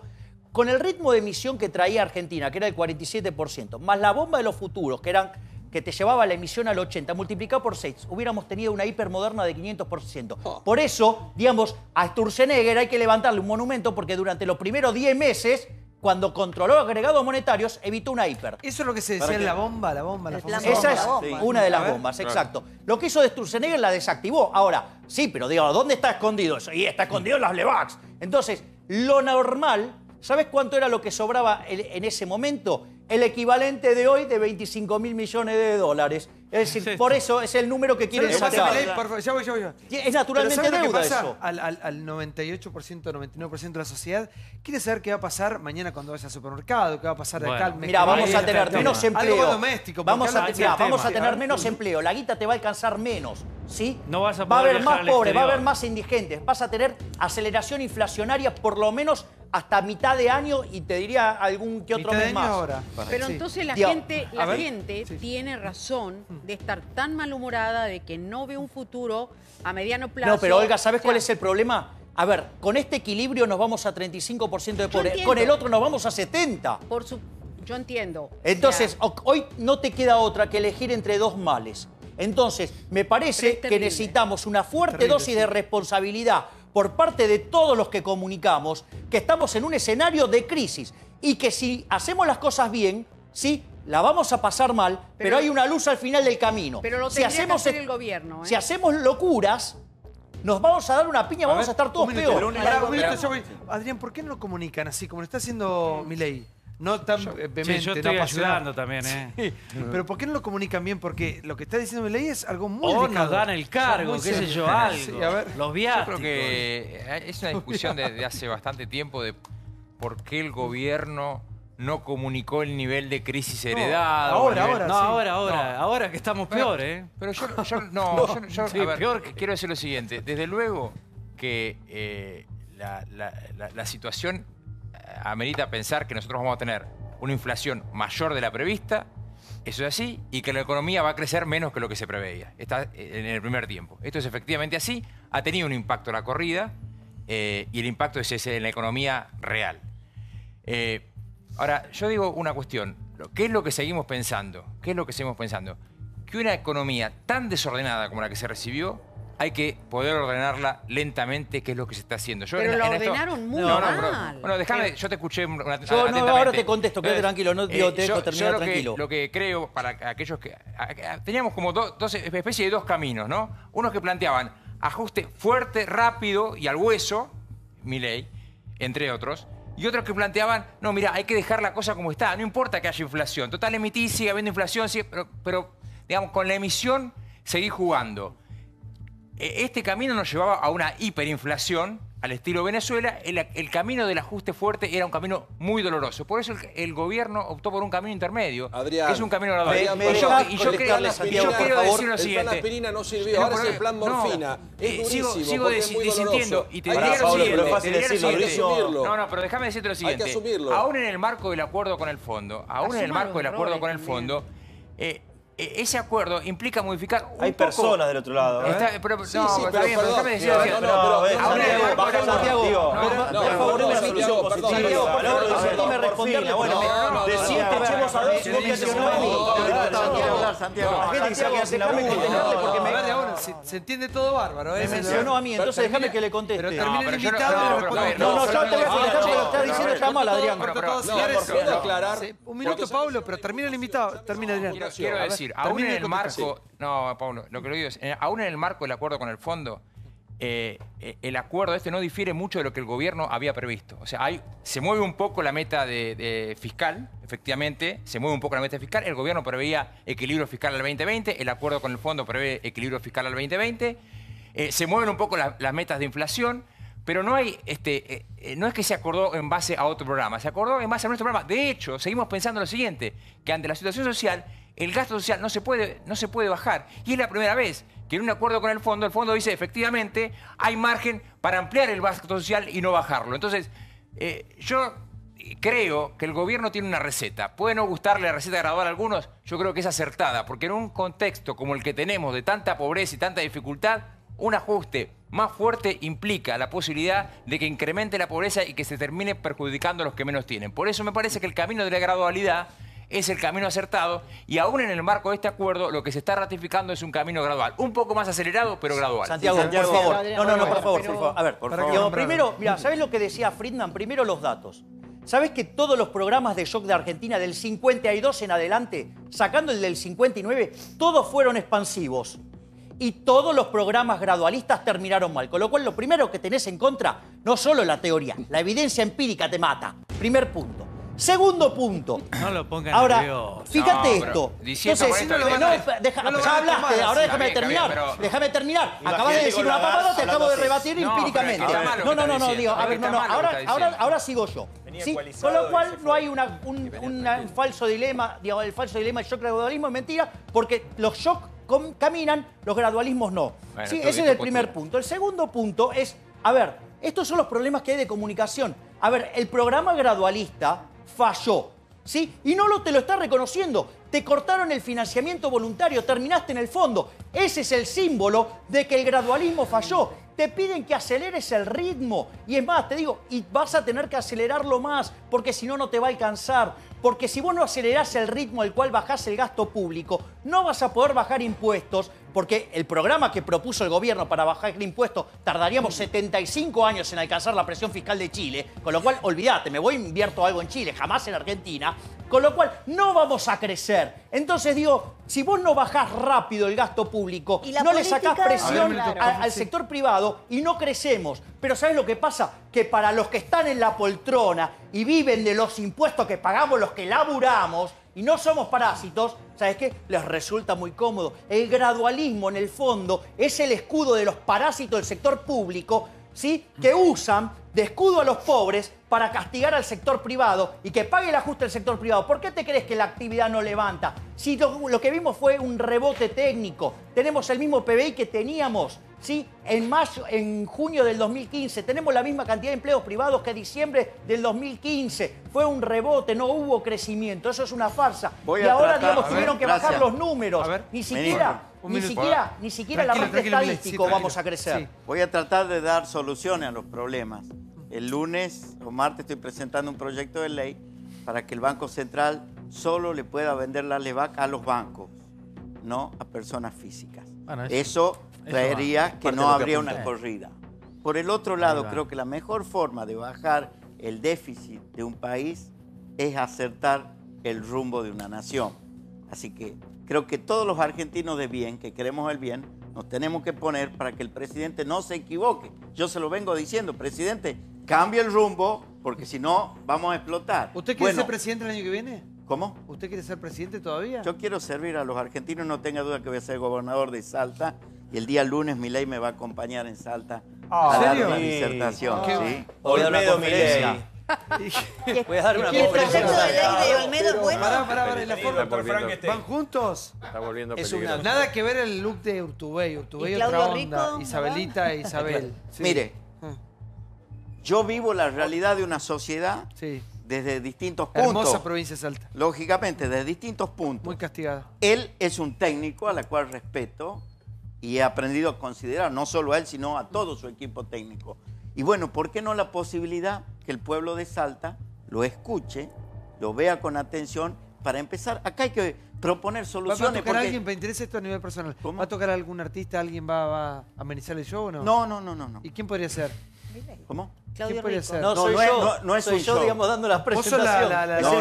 Speaker 2: con el ritmo de emisión que traía Argentina, que era el 47%, más la bomba de los futuros, que te llevaba la emisión al 80, multiplicado por 6, hubiéramos tenido una hipermoderna de 500%. Por eso, digamos, a Sturzenegger hay que levantarle un monumento porque durante los primeros 10 meses, cuando controló agregados monetarios, evitó una hiper.
Speaker 1: Eso es lo que se decía en la bomba, la famosa
Speaker 2: Esa es
Speaker 1: bomba.
Speaker 2: una de las bombas, exacto. Lo que hizo de Sturzenegger la desactivó. Ahora, sí, pero digamos, ¿dónde está escondido eso? Y está escondido en las Levax. Entonces, lo normal, ¿sabes cuánto era lo que sobraba en ese momento? El equivalente de hoy de 25.000 millones de dólares. Es decir, por eso es el número que quieren sacar.
Speaker 1: Ya voy.
Speaker 2: Es naturalmente deuda eso.
Speaker 1: Al 98%, 99% de la sociedad quiere saber qué va a pasar mañana cuando vaya al supermercado, qué va a pasar de acá al mes.
Speaker 2: Mira, vamos a tener menos empleo.
Speaker 1: Algo doméstico.
Speaker 2: Vamos a tener menos empleo. La guita te va a alcanzar menos. ¿Sí?
Speaker 5: No vas a
Speaker 2: va a
Speaker 5: poder
Speaker 2: haber más
Speaker 5: viajar al
Speaker 2: pobres, va a haber
Speaker 5: exterior.
Speaker 2: más indigentes. Vas a tener aceleración inflacionaria por lo menos hasta mitad de año y te diría algún que otro mes más.
Speaker 1: Ahora.
Speaker 7: Pero entonces la gente tiene razón de estar tan malhumorada, de que no ve un futuro a mediano plazo.
Speaker 2: No, pero Olga, ¿sabes cuál es el problema? A ver, con este equilibrio nos vamos a 35% de pobres. Con el otro nos vamos a 70%.
Speaker 7: Yo entiendo.
Speaker 2: Entonces, hoy no te queda otra que elegir entre dos males. Entonces, me parece que necesitamos una fuerte dosis de responsabilidad por parte de todos los que comunicamos, que estamos en un escenario de crisis y que si hacemos las cosas bien, sí, la vamos a pasar mal, pero hay una luz al final del camino.
Speaker 7: Pero lo tendría que hacer el gobierno.
Speaker 2: Si hacemos locuras, nos vamos a dar una piña, vamos a estar todos peor.
Speaker 1: Adrián, ¿por qué no lo comunican así, como lo está haciendo Milei? No tan vehemente,
Speaker 5: yo estoy ayudando también,
Speaker 1: Sí. Pero ¿por qué no lo comunican bien? Porque lo que está diciendo Milei es algo muy
Speaker 5: O
Speaker 1: delicado.
Speaker 5: nos dan el cargo, qué sé yo, algo.
Speaker 1: Sí, a ver.
Speaker 5: Los viáticos.
Speaker 13: Yo creo que es una discusión de hace bastante tiempo de por qué el gobierno no comunicó el nivel de crisis heredado.
Speaker 5: Ahora que estamos peor, ¿eh?
Speaker 13: Pero yo
Speaker 5: Sí,
Speaker 13: a ver,
Speaker 5: peor
Speaker 13: quiero decir lo siguiente. Desde luego que la situación amerita pensar que nosotros vamos a tener una inflación mayor de la prevista, eso es así, y que la economía va a crecer menos que lo que se preveía. Está en el primer tiempo. Esto es efectivamente así. Ha tenido un impacto la corrida y el impacto es ese en la economía real. Ahora, yo digo una cuestión. ¿Qué es lo que seguimos pensando? ¿Qué es lo que seguimos pensando? Que una economía tan desordenada como la que se recibió, hay que poder ordenarla lentamente, que es lo que se está haciendo.
Speaker 7: Pero lo ordenaron muy mal.
Speaker 13: Bueno, déjame, yo te escuché atentamente.
Speaker 2: Ahora te contesto, quédate tranquilo, no te dejo terminar tranquilo.
Speaker 13: Lo que creo, para aquellos que... Teníamos como dos especies de dos caminos, ¿no? Unos que planteaban ajuste fuerte, rápido y al hueso, Milei, entre otros, y otros que planteaban, no, mira, hay que dejar la cosa como está, no importa que haya inflación. Total, emití, sigue habiendo inflación, sigue, pero digamos, con la emisión seguí jugando. Este camino nos llevaba a una hiperinflación al estilo Venezuela. El camino del ajuste fuerte era un camino muy doloroso. Por eso el gobierno optó por un camino intermedio,
Speaker 6: Adrián,
Speaker 13: que es un camino gradual.
Speaker 6: Y yo
Speaker 13: quiero decir lo siguiente.
Speaker 6: El plan aspirina no sirvió, ahora es el plan morfina. Es durísimo,
Speaker 13: sigo disintiendo. Y te diría lo siguiente. No, pero déjame decirte lo siguiente.
Speaker 6: Hay que asumirlo.
Speaker 13: Aún en el marco del acuerdo con el fondo, ese acuerdo implica modificar un
Speaker 4: Hay
Speaker 13: poco...
Speaker 4: personas del otro lado.
Speaker 13: Está bien, pero déjame decir...
Speaker 2: Déjame responderle.
Speaker 4: De 7 echemos a 2 y vos
Speaker 1: Se entiende todo bárbaro.
Speaker 2: Me mencionó a mí, entonces déjame que le conteste.
Speaker 1: Pero termine el invitado.
Speaker 2: No, yo te voy a contestar porque lo que estás diciendo está mal, Adrián.
Speaker 1: Un minuto, Pablo, pero termina el invitado. Termina, Adrián.
Speaker 13: Quiero decir, aún en el marco... No, Pablo, lo que lo digo es, aún en el marco del acuerdo con el fondo, el acuerdo no difiere mucho de lo que el gobierno había previsto. O sea, se mueve un poco la meta de fiscal, efectivamente, se mueve un poco la meta fiscal. El gobierno preveía equilibrio fiscal al 2020, el acuerdo con el fondo prevé equilibrio fiscal al 2020. Se mueven un poco las metas de inflación, pero no hay, no es que se acordó en base a otro programa, se acordó en base a nuestro programa. De hecho, seguimos pensando lo siguiente, que ante la situación social, el gasto social no se puede bajar. Y es la primera vez que en un acuerdo con el fondo dice, efectivamente, hay margen para ampliar el gasto social y no bajarlo. Entonces, yo creo que el gobierno tiene una receta. Puede no gustarle la receta gradual a algunos, yo creo que es acertada, porque en un contexto como el que tenemos de tanta pobreza y tanta dificultad, un ajuste más fuerte implica la posibilidad de que incremente la pobreza y que se termine perjudicando a los que menos tienen. Por eso me parece que el camino de la gradualidad es el camino acertado y aún en el marco de este acuerdo lo que se está ratificando es un camino gradual. Un poco más acelerado, pero gradual.
Speaker 2: Santiago, por favor. No, por favor. A ver, por favor. Primero, mira, ¿sabés lo que decía Friedman? Primero los datos. ¿Sabés que todos los programas de shock de Argentina del 52 en adelante, sacando el del 59, todos fueron expansivos? Y todos los programas gradualistas terminaron mal. Con lo cual, lo primero que tenés en contra, no solo la teoría, la evidencia empírica te mata. Primer punto. Segundo punto.
Speaker 5: No lo pongan
Speaker 2: ahora,
Speaker 5: nervioso.
Speaker 2: fíjate esto.
Speaker 13: Entonces,
Speaker 2: ya hablaste, ahora déjame terminar. Déjame terminar. Acabas de decir una pavada, te acabo de rebatir empíricamente. No, digo, a ver, ahora sigo yo. ¿Sí? Con lo cual no hay un falso dilema, digamos, el falso dilema del shock gradualismo es mentira, porque los shock caminan, los gradualismos no.
Speaker 13: Bueno,
Speaker 2: ¿sí? Ese es el primer punto. El segundo punto es, a ver, estos son los problemas que hay de comunicación. A ver, el programa gradualista falló, ¿sí? Y no te lo está reconociendo. Te cortaron el financiamiento voluntario, terminaste en el fondo. Ese es el símbolo de que el gradualismo falló. Te piden que aceleres el ritmo. Y es más, te digo, y vas a tener que acelerarlo más, porque si no, no te va a alcanzar. Porque si vos no acelerás el ritmo al cual bajás el gasto público, no vas a poder bajar impuestos, porque el programa que propuso el gobierno para bajar impuestos tardaríamos 75 años en alcanzar la presión fiscal de Chile, con lo cual, olvídate, me voy e invierto algo en Chile, jamás en Argentina, con lo cual no vamos a crecer. Entonces digo, si vos no bajás rápido el gasto público, no le sacás presión al sector privado y no crecemos. Pero ¿sabes lo que pasa? Que para los que están en la poltrona y viven de los impuestos que pagamos los que laburamos y no somos parásitos, ¿sabes qué? Les resulta muy cómodo. El gradualismo, en el fondo, es el escudo de los parásitos del sector público, ¿sí? Que usan de escudo a los pobres para castigar al sector privado y que pague el ajuste del sector privado. ¿Por qué te crees que la actividad no levanta? Si lo que vimos fue un rebote técnico. Tenemos el mismo PBI que teníamos, ¿sí? En junio del 2015. Tenemos la misma cantidad de empleos privados que diciembre del 2015. Fue un rebote, no hubo crecimiento. Eso es una farsa. Y ahora, digamos, tuvieron que bajar los números. Ni siquiera el arranque estadístico vamos a crecer.
Speaker 8: Sí. Voy a tratar de dar soluciones a los problemas. El lunes o martes estoy presentando un proyecto de ley para que el Banco Central solo le pueda vender la LEVAC a los bancos, no a personas físicas. Bueno, eso traería que no habría una corrida. Por el otro lado, creo que la mejor forma de bajar el déficit de un país es acertar el rumbo de una nación. Así que creo que todos los argentinos de bien, que queremos el bien, nos tenemos que poner para que el presidente no se equivoque. Yo se lo vengo diciendo, presidente, cambie el rumbo, porque si no, vamos a explotar.
Speaker 1: ¿Usted quiere ser presidente el año que viene?
Speaker 8: ¿Cómo?
Speaker 1: ¿Usted quiere ser presidente todavía?
Speaker 8: Yo quiero servir a los argentinos, no tenga duda que voy a ser gobernador de Salta. Y el día lunes Milei me va a acompañar en Salta a dar una disertación. ¿Sí?
Speaker 4: Olmedo Milei.
Speaker 2: Voy a dar una
Speaker 3: conferencia. ¿El proyecto de ley de Olmedo es bueno?
Speaker 1: Pará, la forma ¿van juntos?
Speaker 6: Está volviendo peligroso.
Speaker 1: Nada que ver el look de Urtubey. Urtubey otra onda. Isabelita e Isabel.
Speaker 8: Sí. Mire, yo vivo la realidad de una sociedad desde distintos puntos.
Speaker 1: Hermosa provincia de Salta.
Speaker 8: Lógicamente, desde distintos puntos.
Speaker 1: Muy castigada.
Speaker 8: Él es un técnico a la cual respeto y he aprendido a considerar, no solo a él, sino a todo su equipo técnico. Y bueno, ¿por qué no la posibilidad que el pueblo de Salta lo escuche, lo vea con atención para empezar? Acá hay que proponer soluciones.
Speaker 1: ¿Va a tocar a alguien? ¿Me interesa esto a nivel personal?
Speaker 8: ¿Cómo?
Speaker 1: ¿Va a tocar a algún artista? ¿Alguien va a amenizar el show o no?
Speaker 8: No.
Speaker 1: ¿Y quién podría ser?
Speaker 8: ¿Cómo?
Speaker 1: ¿Quién podría ser?
Speaker 2: No, no es un show, digamos, dando las presentaciones.
Speaker 8: No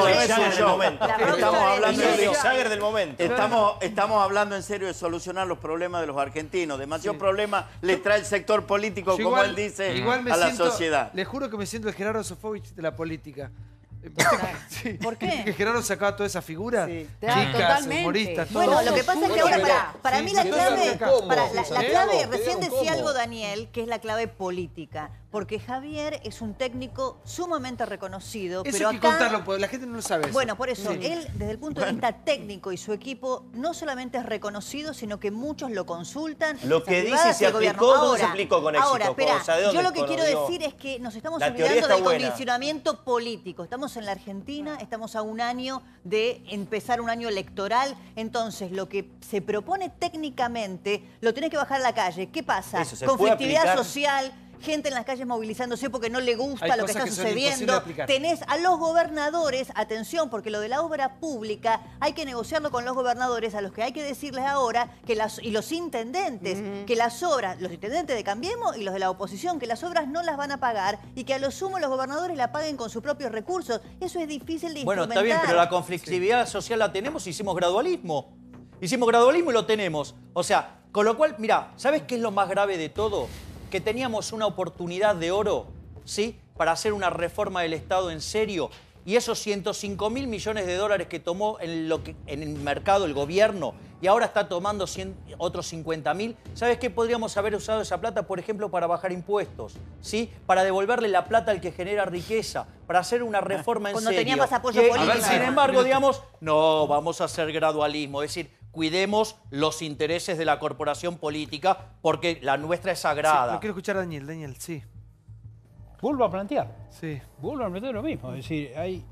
Speaker 8: es un show. Estamos hablando del momento. Estamos hablando en serio de solucionar los problemas de los argentinos. Demasiados problemas les trae el sector político, como él dice, a la sociedad.
Speaker 1: Les juro que me siento el Gerardo Sofovich de la política.
Speaker 3: ¿Por qué?
Speaker 1: Que Gerardo sacaba toda esa figura.
Speaker 7: Sí.
Speaker 1: Chicas,
Speaker 7: Totalmente.
Speaker 1: humoristas, todo.
Speaker 3: Bueno, lo que pasa es que ahora para mí la clave, recién decía algo Daniel, que es la clave política. porque Javier es un técnico sumamente reconocido.
Speaker 1: Eso
Speaker 3: pero
Speaker 1: hay que
Speaker 3: acá,
Speaker 1: contarlo, porque la gente no lo sabe.
Speaker 3: Bueno, por eso, él desde el punto de vista técnico y su equipo no solamente es reconocido, sino que muchos lo consultan.
Speaker 4: Lo que dice se aplicó, ¿cómo se aplicó con éxito?
Speaker 3: Ahora, espera,
Speaker 4: O sea, ¿de dónde
Speaker 3: yo lo que quiero
Speaker 4: digo,
Speaker 3: decir es que nos estamos
Speaker 4: la teoría
Speaker 3: olvidando
Speaker 4: está
Speaker 3: del
Speaker 4: buena.
Speaker 3: condicionamiento político. Estamos en la Argentina, estamos a un año de empezar un año electoral, entonces lo que se propone técnicamente lo tenés que bajar a la calle. ¿Qué pasa?
Speaker 4: Eso, ¿se puede
Speaker 3: Conflictividad
Speaker 4: aplicar?
Speaker 3: social, gente en las calles movilizándose porque no le gusta
Speaker 1: Hay
Speaker 3: lo que
Speaker 1: cosas
Speaker 3: está
Speaker 1: que son imposibles de
Speaker 3: sucediendo.
Speaker 1: aplicar.
Speaker 3: Tenés a los gobernadores, atención, porque lo de la obra pública hay que negociarlo con los gobernadores, a los que hay que decirles ahora, que y los intendentes, que las obras, los intendentes de Cambiemos y los de la oposición, que las obras no las van a pagar y que a lo sumo los gobernadores la paguen con sus propios recursos. Eso es difícil de
Speaker 2: Bueno,
Speaker 3: instrumentar.
Speaker 2: está bien, pero la conflictividad social la tenemos, hicimos gradualismo. Hicimos gradualismo y lo tenemos. O sea, con lo cual, mira, ¿sabes qué es lo más grave de todo? Que teníamos una oportunidad de oro, ¿sí? Para hacer una reforma del Estado en serio. Y esos 105.000 millones de dólares que tomó en el mercado el gobierno y ahora está tomando otros 50.000, ¿sabes qué? Podríamos haber usado esa plata, por ejemplo, para bajar impuestos, ¿sí? Para devolverle la plata al que genera riqueza, para hacer una reforma en
Speaker 3: Cuando
Speaker 2: serio.
Speaker 3: tenía más apoyo político.
Speaker 2: Sin embargo, digamos, no, vamos a hacer gradualismo. Es decir, cuidemos los intereses de la corporación política porque la nuestra es sagrada.
Speaker 1: Sí, lo quiero escuchar a Daniel. Daniel, sí.
Speaker 10: Vuelvo a plantear.
Speaker 1: Sí.
Speaker 10: Vuelvo a plantear lo mismo. Es decir, hay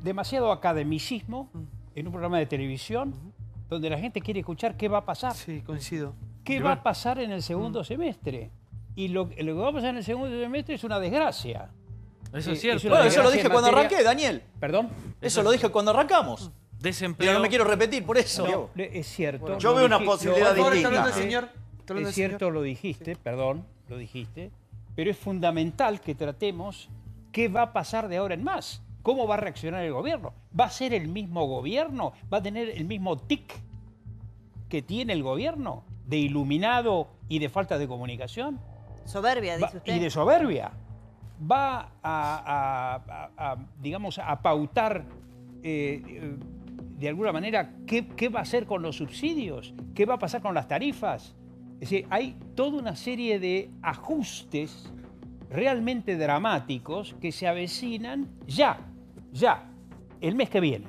Speaker 10: demasiado academicismo en un programa de televisión donde la gente quiere escuchar qué va a pasar.
Speaker 1: Sí, coincido.
Speaker 10: ¿Qué va a pasar en el segundo semestre? Y lo que va a pasar en el segundo semestre es una desgracia.
Speaker 5: Eso es cierto.
Speaker 2: Bueno, eso lo dije cuando arranqué, Daniel.
Speaker 10: ¿Perdón?
Speaker 2: Eso lo dije cuando arrancamos.
Speaker 5: Desempleo.
Speaker 2: Pero no me quiero repetir por eso.
Speaker 10: No, es cierto.
Speaker 8: Bueno, yo veo una posibilidad distinta.
Speaker 10: Es cierto, lo dijiste, perdón, lo dijiste, pero es fundamental que tratemos qué va a pasar de ahora en más. ¿Cómo va a reaccionar el gobierno? ¿Va a ser el mismo gobierno? ¿Va a tener el mismo tic que tiene el gobierno de iluminado y de falta de comunicación?
Speaker 3: Soberbia, dice usted.
Speaker 10: Y de soberbia. Va digamos, a pautar de alguna manera qué va a hacer con los subsidios, qué va a pasar con las tarifas. Es decir, hay toda una serie de ajustes realmente dramáticos que se avecinan ya, el mes que viene.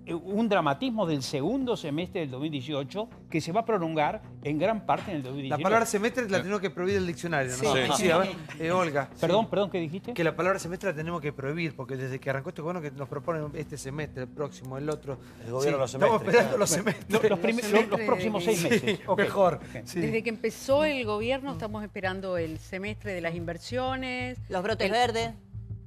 Speaker 10: Un dramatismo del segundo semestre del 2018 que se va a prolongar en gran parte en el 2019.
Speaker 1: La palabra semestre la tenemos que prohibir del diccionario, ¿no?
Speaker 10: Sí.
Speaker 1: Sí, a ver, Olga.
Speaker 10: Perdón, ¿qué dijiste?
Speaker 1: Que la palabra semestre la tenemos que prohibir, porque desde que arrancó este gobierno que nos proponen este semestre, el próximo, el otro.
Speaker 4: El gobierno los
Speaker 1: estamos
Speaker 4: semestres.
Speaker 1: esperando los semestres.
Speaker 10: Los próximos 6 meses.
Speaker 1: Sí,
Speaker 10: Okay.
Speaker 1: mejor. Sí.
Speaker 7: Desde que empezó el gobierno estamos esperando el semestre de las inversiones.
Speaker 3: Los brotes verdes.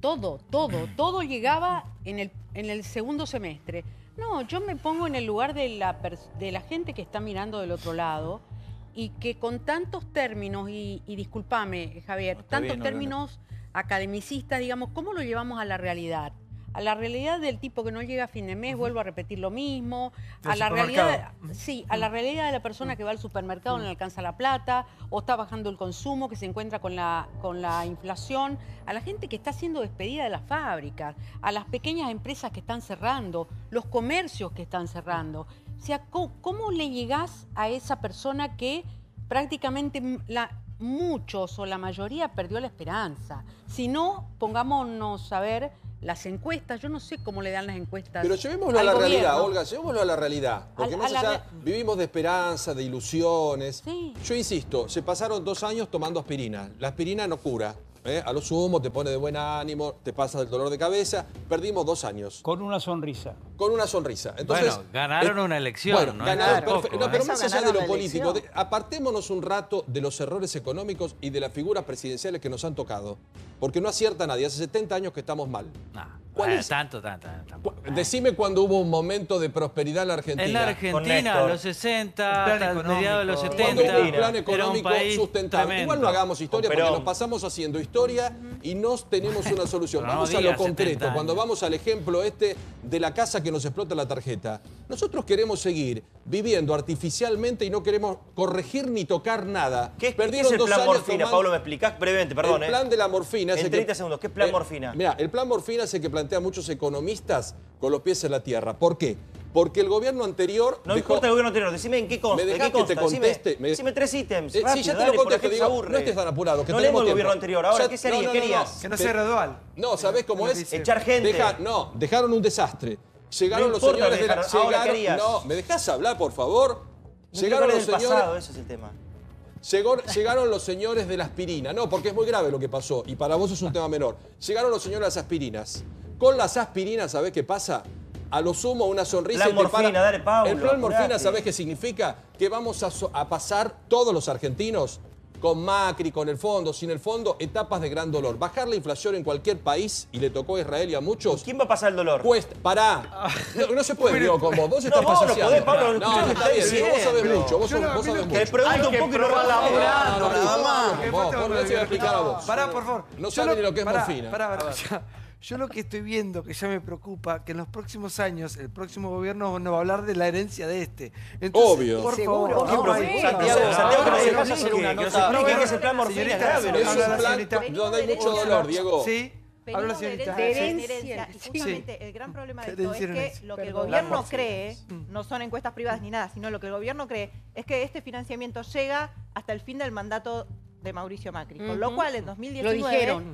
Speaker 7: Todo llegaba en el segundo semestre. No, yo me pongo en el lugar de la gente que está mirando del otro lado y que con tantos términos, y discúlpame, Javier, tantos términos academicistas, digamos, ¿cómo lo llevamos a la realidad? A la realidad del tipo que no llega a fin de mes, vuelvo a repetir lo mismo, a la realidad, a la realidad de la persona que va al supermercado, no le alcanza la plata, o está bajando el consumo, que se encuentra con la inflación, a la gente que está siendo despedida de las fábricas, a las pequeñas empresas que están cerrando, los comercios que están cerrando. O sea, ¿cómo le llegás a esa persona que prácticamente muchos o la mayoría perdió la esperanza? Si no, pongámonos a ver las encuestas, yo no sé cómo le dan las encuestas.
Speaker 6: Pero llevémoslo a la realidad, Olga, llevémoslo a la realidad. Porque más allá vivimos de esperanza, de ilusiones.
Speaker 7: Sí.
Speaker 6: Yo insisto, se pasaron 2 años tomando aspirina. La aspirina no cura. A lo sumo te pone de buen ánimo, te pasa del dolor de cabeza. Perdimos 2 años.
Speaker 10: Con una sonrisa.
Speaker 6: Con una sonrisa. Entonces,
Speaker 5: bueno, ganaron una elección.
Speaker 6: Bueno,
Speaker 5: no
Speaker 6: ganaron,
Speaker 5: tampoco,
Speaker 6: no, pero
Speaker 3: Eso
Speaker 6: más allá de lo
Speaker 3: ganaron la
Speaker 6: político,
Speaker 3: elección.
Speaker 6: apartémonos un rato de los errores económicos y de las figuras presidenciales que nos han tocado. Porque no acierta nadie. Hace 70 años que estamos mal. ¿Cuál es?
Speaker 5: Tanto.
Speaker 6: Decime cuando hubo un momento de prosperidad en la Argentina.
Speaker 5: En la Argentina, los 60, hasta mediados de los 70.
Speaker 6: Cuando hubo un plan
Speaker 5: era
Speaker 6: económico
Speaker 5: un país
Speaker 6: sustentable.
Speaker 5: tremendo.
Speaker 6: Igual no hagamos historia porque
Speaker 4: Perón.
Speaker 6: nos pasamos haciendo historia y no tenemos una solución.
Speaker 5: Pero no
Speaker 6: Vamos a lo
Speaker 5: digas 70
Speaker 6: concreto.
Speaker 5: años.
Speaker 6: Cuando vamos al ejemplo de la casa que nos explota la tarjeta. Nosotros queremos seguir viviendo artificialmente y no queremos corregir ni tocar nada.
Speaker 4: ¿Qué es
Speaker 6: Perdieron
Speaker 4: el
Speaker 6: 2
Speaker 4: plan
Speaker 6: años
Speaker 4: morfina,
Speaker 6: tomando-
Speaker 4: Pablo? ¿Me explicás brevemente? Perdón.
Speaker 6: El plan de la morfina es
Speaker 4: En
Speaker 6: el
Speaker 4: 30 segundos, ¿qué es plan morfina?
Speaker 6: Mira, el plan morfina es el que plantean muchos economistas con los pies en la tierra. ¿Por qué? Porque el gobierno anterior...
Speaker 4: No importa el gobierno anterior, decime en qué consta.
Speaker 6: ¿Me dejás que te conteste?
Speaker 4: Decime 3 ítems.
Speaker 6: Sí,
Speaker 4: Rápido,
Speaker 6: ya te
Speaker 4: dale,
Speaker 6: lo contesto,
Speaker 4: digo,
Speaker 6: no estés tan apurado. Que
Speaker 4: no
Speaker 6: tenemos
Speaker 4: leemos el
Speaker 6: tiempo.
Speaker 4: gobierno anterior. Ahora,
Speaker 6: Ya,
Speaker 4: ¿qué sería? ¿Qué harías?
Speaker 1: Que no sea gradual.
Speaker 6: No, ¿sabés cómo es?
Speaker 4: Echar gente.
Speaker 6: Dejaron un desastre. Llegaron
Speaker 4: No
Speaker 6: los
Speaker 4: importa,
Speaker 6: señores de la...
Speaker 4: ahora, ¿qué harías?
Speaker 6: No, ¿me dejás hablar, por favor?
Speaker 4: No
Speaker 6: Llegaron los
Speaker 4: del
Speaker 6: señores...
Speaker 4: pasado, ese es el tema.
Speaker 6: Llegaron los señores de la aspirina. No, porque es muy grave lo que pasó. Y para vos es un tema menor. Llegaron los señores de las aspirinas. Con las aspirinas, ¿sabés qué pasa? A lo sumo una sonrisa
Speaker 4: Plan
Speaker 6: y te
Speaker 4: morfina,
Speaker 6: para.
Speaker 4: dale, Paulo,
Speaker 6: El plan morfina,
Speaker 4: apurate.
Speaker 6: ¿sabés qué significa? Que vamos a pasar todos los argentinos con Macri, con el fondo, sin el fondo, etapas de gran dolor. Bajar la inflación en cualquier país, y le tocó a Israel y a muchos...
Speaker 4: ¿Quién va a pasar el dolor?
Speaker 6: Cuesta, pará. No se puede, Diego, con vos. Vos estás
Speaker 4: vos no
Speaker 6: pasaseando.
Speaker 4: podés, Pablo,
Speaker 6: No, está bien, Diego, vos sabés mucho. Vos sabés mucho.
Speaker 4: Que pregunto un poco y no va
Speaker 8: laburando, nada más.
Speaker 6: Vos, no te voy a explicar a vos.
Speaker 1: Pará, por favor.
Speaker 6: No sabe ni lo que es morfina.
Speaker 1: Pará. Yo lo que estoy viendo, que ya me preocupa, que en los próximos años el próximo gobierno no va a hablar de la herencia de este. Entonces,
Speaker 6: Obvio.
Speaker 1: Por
Speaker 3: Seguro,
Speaker 1: favor,
Speaker 3: no,
Speaker 4: Santiago, que nos
Speaker 6: dejas
Speaker 4: explique, que nos explique qué es el plan morfina grave.
Speaker 6: Es un plan donde hay mucho dolor, Diego.
Speaker 1: Sí. Habla,
Speaker 11: Venimos
Speaker 1: señorita.
Speaker 11: de
Speaker 1: Sí.
Speaker 11: herencia. Y justamente el gran problema de esto es que lo que el gobierno cree, no son encuestas privadas ni nada, sino lo que el gobierno cree es que este financiamiento llega hasta el fin del mandato de Mauricio Macri. Con lo cual, en 2019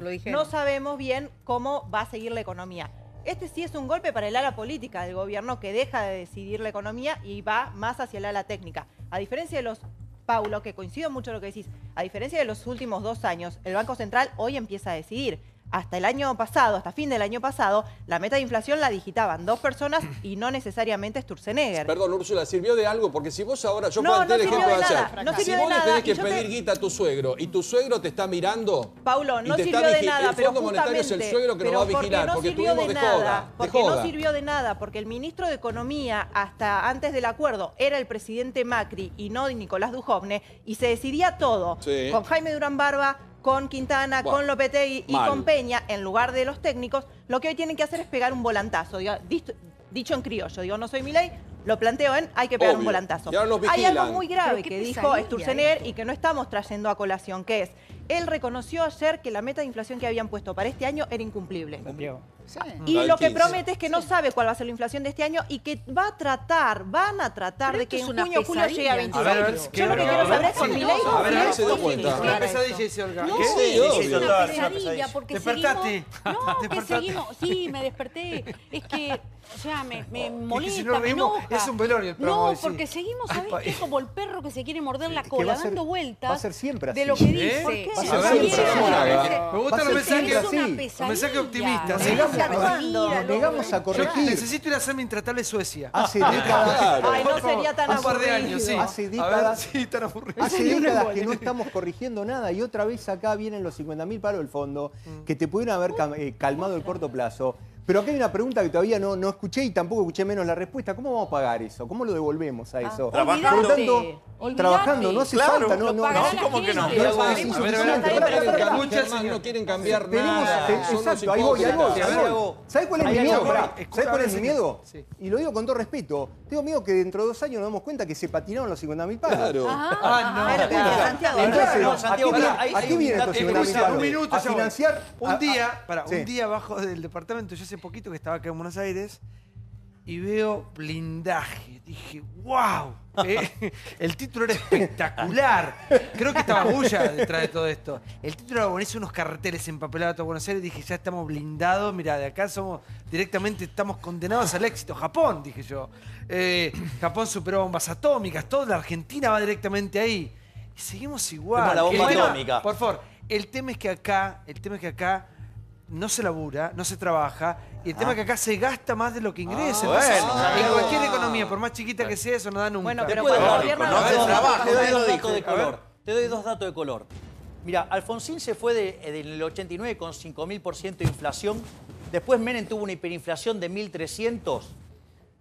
Speaker 7: Lo dijeron.
Speaker 11: no sabemos bien cómo va a seguir la economía. Este sí es un golpe para el ala política del gobierno, que deja de decidir la economía y va más hacia el ala técnica. A diferencia de los... Paulo, que coincido mucho en lo que decís, a diferencia de los últimos 2 años, el Banco Central hoy empieza a decidir. Hasta el año pasado, hasta fin del año pasado, la meta de inflación la digitaban 2 personas y no necesariamente Sturzenegger.
Speaker 6: Perdón, Úrsula, ¿sirvió de algo? Porque si vos ahora... Yo
Speaker 11: No,
Speaker 6: planteé
Speaker 11: no
Speaker 6: el
Speaker 11: sirvió
Speaker 6: ejemplo
Speaker 11: de
Speaker 6: de
Speaker 11: nada,
Speaker 6: ayer.
Speaker 11: no
Speaker 6: Si
Speaker 11: sirvió de
Speaker 6: vos le
Speaker 11: nada,
Speaker 6: tenés que
Speaker 11: y yo te-
Speaker 6: pedir guita a tu suegro y tu suegro te está mirando...
Speaker 11: Paulo, no
Speaker 6: y te
Speaker 11: sirvió
Speaker 6: está
Speaker 11: de nada,
Speaker 6: el
Speaker 11: pero
Speaker 6: Fondo Monetario es el
Speaker 11: justamente,
Speaker 6: suegro que nos va a
Speaker 11: pero
Speaker 6: vigilar,
Speaker 11: no
Speaker 6: porque
Speaker 11: sirvió
Speaker 6: estuvimos de joda.
Speaker 11: porque no sirvió de nada, porque el ministro de Economía, hasta antes del acuerdo, era el presidente Macri y no Nicolás Dujovne, y se decidía todo,
Speaker 6: Sí.
Speaker 11: con Jaime Durán Barba, con Quintana,
Speaker 6: Bueno,
Speaker 11: con Lopetegui y
Speaker 6: mal.
Speaker 11: con Peña, en lugar de los técnicos. Lo que hoy tienen que hacer es pegar un volantazo, dicho en criollo. Digo, no soy Milei, lo planteo en hay que pegar un
Speaker 6: Obvio.
Speaker 11: volantazo.
Speaker 6: Y ahora nos
Speaker 11: Hay
Speaker 6: vigilan.
Speaker 11: algo muy grave
Speaker 7: Pero qué
Speaker 11: que dijo
Speaker 7: pesadilla
Speaker 11: Sturzenegger
Speaker 7: esto.
Speaker 11: y que no estamos trayendo a colación, que es, él reconoció ayer que la meta de inflación que habían puesto para este año era incumplible. Y
Speaker 6: La del
Speaker 11: lo que
Speaker 6: 15.
Speaker 11: promete es que no sabe cuál va a ser la inflación de este año y que van a tratar
Speaker 7: Pero
Speaker 11: de que
Speaker 7: esto
Speaker 11: en
Speaker 7: es una
Speaker 11: junio o julio llegue a
Speaker 7: pesadilla.
Speaker 11: 26.
Speaker 1: A ver,
Speaker 11: Yo lo que quiero saber es con mi ley
Speaker 6: A ver, a ver si se dio cuenta.
Speaker 1: ¿Qué pesadilla dice Olga?
Speaker 7: No,
Speaker 1: ¿Qué?
Speaker 6: Sí, obvio.
Speaker 7: es una
Speaker 4: Total,
Speaker 7: pesadilla porque
Speaker 1: ¿Despertaste?
Speaker 7: seguimos... No, que
Speaker 1: ¿Despertaste?
Speaker 7: seguimos... Sí, me desperté. Es que, o sea, me molesta,
Speaker 1: si no
Speaker 7: me
Speaker 1: reímos,
Speaker 7: enoja.
Speaker 1: es un velorio el programa
Speaker 7: No,
Speaker 1: hoy, sí.
Speaker 7: porque seguimos,
Speaker 1: Ay,
Speaker 7: ¿sabés
Speaker 1: pa-
Speaker 7: qué? Como el perro que se quiere morder la
Speaker 9: que
Speaker 7: cola,
Speaker 9: va a ser-
Speaker 7: dando vueltas
Speaker 9: va a ser siempre
Speaker 7: de
Speaker 9: así.
Speaker 7: lo que
Speaker 1: ¿Eh?
Speaker 7: dice.
Speaker 1: ¿Por qué?
Speaker 9: Va a ser
Speaker 6: A ver,
Speaker 9: siempre
Speaker 6: Úrsula,
Speaker 9: así.
Speaker 6: ¿cómo la haga?
Speaker 1: Me gustan
Speaker 9: Va a
Speaker 1: los
Speaker 9: ser
Speaker 1: mensajes,
Speaker 9: siempre así.
Speaker 1: los mensajes optimistas.
Speaker 9: Nos
Speaker 1: ¿sí?
Speaker 9: negamos a
Speaker 11: actuando.
Speaker 9: corregir. Nos negamos a
Speaker 1: Yo
Speaker 9: corregir.
Speaker 1: necesito ir a hacer mi intratable Suecia.
Speaker 9: Hace décadas,
Speaker 6: Claro.
Speaker 11: Ay, no sería tan
Speaker 1: Un par de
Speaker 11: aburrido.
Speaker 1: años, sí.
Speaker 9: Hace
Speaker 1: A
Speaker 9: décadas-
Speaker 1: ver, sí, tan aburrido.
Speaker 9: hace décadas que no estamos corrigiendo nada y otra vez acá vienen los 50.000 palos del fondo que te pudieron haber calmado el corto plazo. Pero acá hay una pregunta que todavía no escuché y tampoco escuché menos la respuesta. ¿Cómo vamos a pagar eso? ¿Cómo lo devolvemos a eso?
Speaker 8: Trabajando.
Speaker 9: Por lo tanto,
Speaker 7: Olvidate.
Speaker 9: trabajando, no hace
Speaker 8: Claro,
Speaker 9: falta.
Speaker 7: lo pagará la
Speaker 8: ¿cómo que no?
Speaker 7: gente.
Speaker 9: No es
Speaker 6: A ver,
Speaker 9: insuficiente.
Speaker 6: Germán, no quieren cambiar
Speaker 9: Tenemos,
Speaker 6: nada. Son unos
Speaker 9: exacto, ahí voy.
Speaker 6: hipócritas.
Speaker 9: ¿Sabes cuál es
Speaker 1: Hay
Speaker 9: mi
Speaker 1: algo
Speaker 9: miedo?
Speaker 1: que-
Speaker 9: Pará,
Speaker 1: escucha,
Speaker 9: ¿sabes cuál es
Speaker 1: a
Speaker 9: mi
Speaker 1: ver,
Speaker 9: miedo?
Speaker 1: sí.
Speaker 9: Y lo digo con todo respeto. Tengo miedo que dentro de 2 años nos damos cuenta que se patinaron los 50.000 palos.
Speaker 6: Claro.
Speaker 1: Ah, no.
Speaker 11: Claro, Santiago.
Speaker 9: Entonces,
Speaker 2: No, Santiago,
Speaker 9: ¿a qué
Speaker 2: pará,
Speaker 9: viene- ¿a qué vienen estos 50.000
Speaker 1: Escucha,
Speaker 9: palos?
Speaker 1: un minuto,
Speaker 9: A
Speaker 1: ya voy.
Speaker 9: financiar...
Speaker 1: Un
Speaker 9: Sí.
Speaker 1: día abajo del departamento, yo hace poquito que estaba acá en Buenos Aires, y veo blindaje. Dije, wow. El título era espectacular. Creo que estaba Bulla detrás de todo esto. El título era buenísimo, unos carteles empapelados a todo Buenos Aires. Dije, ya estamos blindados. Mira, de acá somos directamente, estamos condenados al éxito. Japón, dije yo. Japón superó bombas atómicas. Toda la Argentina va directamente ahí. Y seguimos igual.
Speaker 2: Como la bomba
Speaker 1: El tema-
Speaker 2: atómica.
Speaker 1: Por favor, el tema es que acá no se labura, no se trabaja, y el tema es que acá se gasta más de lo que ingresa. Entonces, en cualquier economía, por más chiquita que sea, eso no da nunca.
Speaker 11: Bueno, pero
Speaker 2: Después
Speaker 11: cuando
Speaker 2: de-
Speaker 11: el gobierno
Speaker 8: no hace trabajo,
Speaker 2: Te doy
Speaker 8: nadie lo
Speaker 2: dos
Speaker 8: dijo.
Speaker 2: datos de
Speaker 1: A ver.
Speaker 2: color. Te doy 2 datos de color. Mira, Alfonsín se fue del 89 con 5.000% de inflación. Después Menem tuvo una hiperinflación de 1.300.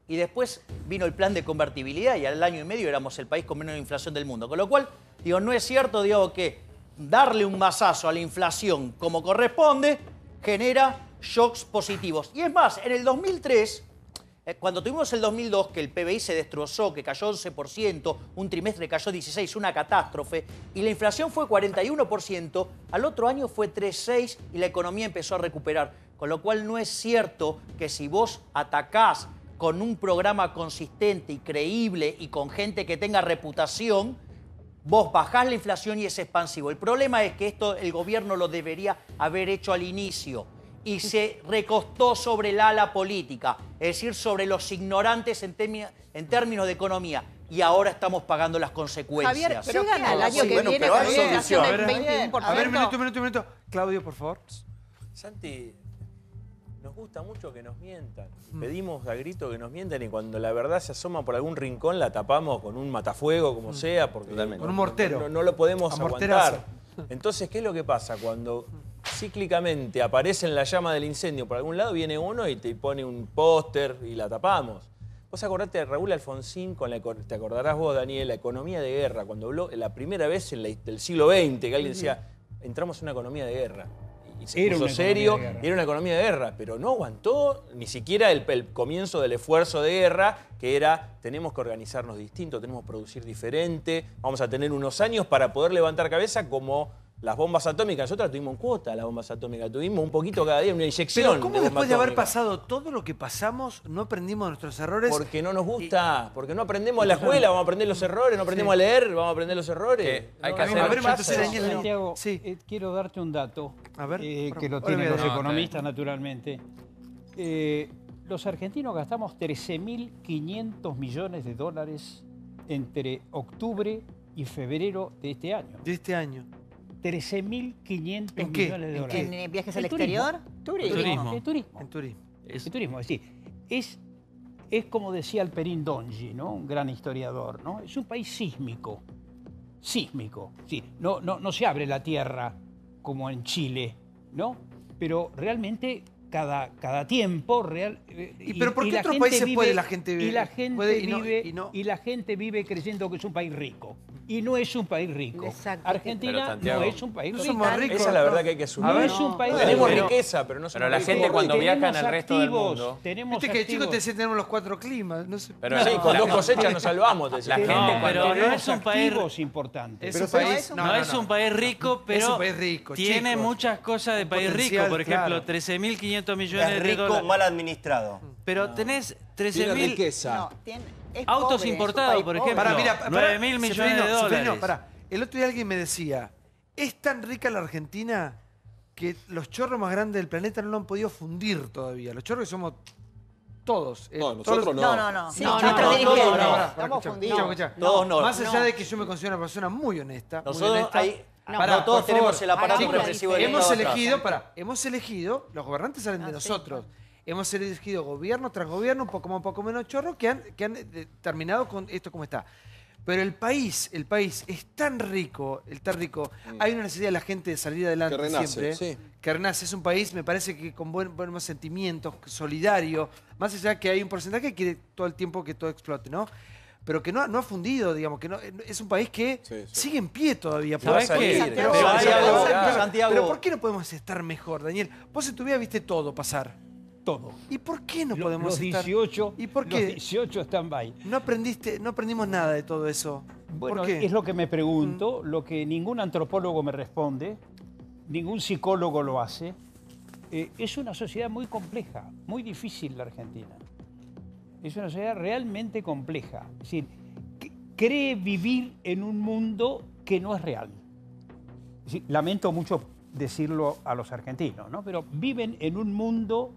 Speaker 2: Y después vino el plan de convertibilidad y al año y medio éramos el país con menos inflación del mundo. Con lo cual, digo, no es cierto, digo, que darle un mazazo a la inflación como corresponde genera shocks positivos. Y es más, en el 2003, cuando tuvimos el 2002, que el PBI se destrozó, que cayó 11%, un trimestre cayó 16%, una catástrofe, y la inflación fue 41%, al otro año fue 3,6% y la economía empezó a recuperar. Con lo cual no es cierto que si vos atacás con un programa consistente y creíble y con gente que tenga reputación, vos bajás la inflación y es expansivo. El problema es que esto el gobierno lo debería haber hecho al inicio y se recostó sobre el ala política, es decir, sobre los ignorantes en términos de economía. Y ahora estamos pagando las consecuencias.
Speaker 11: Javier, llegan al año que viene con una inflación del 21%.
Speaker 1: A ver, un minuto. Claudio, por favor.
Speaker 14: Santi, nos gusta mucho que nos mientan. Pedimos a grito que nos mientan y cuando la verdad se asoma por algún rincón la tapamos con un matafuego, como sea, porque
Speaker 1: con un mortero.
Speaker 14: No lo podemos aguantar. Entonces, ¿qué es lo que pasa? Cuando cíclicamente aparece en la llama del incendio por algún lado, viene uno y te pone un póster y la tapamos. Vos acordate de Raúl Alfonsín, te acordarás vos, Daniel, la economía de guerra, cuando habló la primera vez del siglo XX, que alguien decía, entramos en una economía de guerra. Y se puso serio, era una economía de guerra, pero no aguantó ni siquiera el comienzo del esfuerzo de guerra, que era, tenemos que organizarnos distinto, tenemos que producir diferente, vamos a tener unos años para poder levantar cabeza como las bombas atómicas. Nosotros tuvimos cuota las bombas atómicas, tuvimos un poquito cada día, una inyección.
Speaker 1: Pero ¿cómo después de haber pasado todo lo que pasamos, no aprendimos nuestros errores?
Speaker 14: Porque no nos gusta, porque no aprendemos en la escuela, vamos a aprender los errores, no aprendemos a leer, vamos a aprender los errores.
Speaker 10: Hay que hacer... Santiago, quiero darte un dato, que lo tienen los economistas naturalmente. Los argentinos gastamos 13.500 millones de dólares entre octubre y febrero de este año.
Speaker 1: De este año.
Speaker 10: 13.500 millones de dólares.
Speaker 3: ¿En viajes al exterior?
Speaker 10: Turismo.
Speaker 1: En turismo.
Speaker 10: Es turismo, es decir, es como decía Alperín Dongi, ¿no? Un gran historiador, ¿no? Es un país sísmico. Sísmico, sí. No se abre la tierra como en Chile, ¿no? Pero realmente cada tiempo real.
Speaker 1: ¿Pero por qué otros países puede la gente vivir?
Speaker 10: Y la gente vive creyendo que es un país rico. Y no es un país rico.
Speaker 3: Exacto.
Speaker 10: Argentina no es un país rico.
Speaker 14: Somos ricos. Esa es la verdad que hay que asumir.
Speaker 10: No es un país
Speaker 14: Tenemos
Speaker 10: rico.
Speaker 14: riqueza, pero no somos
Speaker 12: la gente cuando viaja en el resto del mundo.
Speaker 1: Viste que chicos te decían tenemos los 4 climas. No sé.
Speaker 14: Pero sí, con 2 cosechas nos salvamos.
Speaker 12: La gente
Speaker 5: pero no es un país
Speaker 10: importante.
Speaker 5: No es un país rico, pero
Speaker 1: es un país rico,
Speaker 5: tiene
Speaker 1: chicos.
Speaker 5: muchas cosas de país rico. Por ejemplo, 13.500 millones de
Speaker 4: rico
Speaker 5: dólares.
Speaker 4: mal administrado.
Speaker 5: Pero tenés 13.000
Speaker 6: riqueza.
Speaker 5: autos importados, por ejemplo. 9.000 millones de dólares.
Speaker 1: El otro día alguien me decía, es tan rica la Argentina que los chorros más grandes del planeta no lo han podido fundir todavía. Los chorros que somos todos.
Speaker 6: No, nosotros no.
Speaker 3: No.
Speaker 1: Sí,
Speaker 3: Estamos fundidos.
Speaker 1: Todos no. Más allá de que yo me considero una persona muy honesta.
Speaker 2: Nosotros todos tenemos el aparato represivo del
Speaker 1: Estado. Hemos elegido, los gobernantes salen de nosotros. Hemos elegido gobierno tras gobierno, un poco menos chorro, que han terminado con esto como está. Pero el país es tan rico, hay una necesidad de la gente de salir adelante siempre. Que renace, es un país, me parece que con buenos sentimientos, solidario, más allá que hay un porcentaje que quiere todo el tiempo que todo explote, ¿no? Pero que no ha fundido, digamos, que no, es un país que sigue en pie todavía.
Speaker 5: ¿Sabés qué?
Speaker 1: Pero ¿por qué no podemos estar mejor, Daniel? Vos en tu vida viste todo pasar.
Speaker 10: Todo.
Speaker 1: ¿Y por qué no podemos estar?
Speaker 10: 18,
Speaker 1: ¿Y por qué?
Speaker 10: Los 18 stand-by.
Speaker 1: No aprendimos nada de todo eso.
Speaker 10: Bueno,
Speaker 1: ¿Por qué?
Speaker 10: es lo que me pregunto, lo que ningún antropólogo me responde, ningún psicólogo lo hace. Es una sociedad muy compleja, muy difícil la Argentina. Es una sociedad realmente compleja. Es decir, cree vivir en un mundo que no es real. Es decir, lamento mucho decirlo a los argentinos, ¿no? Pero viven en un mundo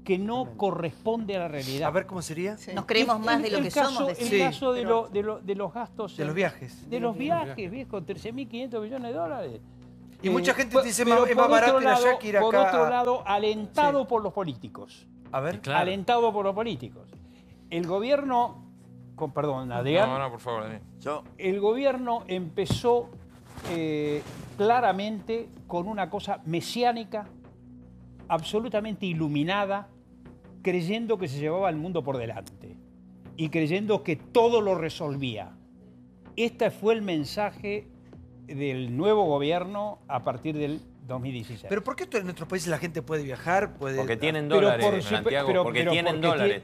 Speaker 10: que no corresponde a la realidad.
Speaker 1: A ver, ¿cómo sería?
Speaker 3: Nos creemos más de lo que somos.
Speaker 10: El caso de los gastos.
Speaker 1: De los viajes.
Speaker 10: De los viajes, viejo, 13.500 millones de dólares.
Speaker 1: Y mucha gente te dice, es más barato ir allá que ir acá.
Speaker 10: Por otro lado, alentado por los políticos.
Speaker 1: A ver.
Speaker 5: Claro.
Speaker 10: Alentado por los políticos. El gobierno, perdón, Adrián.
Speaker 13: No, por favor, Daniel.
Speaker 10: El gobierno empezó claramente con una cosa mesiánica, absolutamente iluminada, creyendo que se llevaba el mundo por delante y creyendo que todo lo resolvía. Este fue el mensaje del nuevo gobierno a partir del 2016.
Speaker 1: ¿Pero por qué en nuestros países la gente puede viajar?
Speaker 12: Porque tienen dólares, Santiago, porque tienen dólares.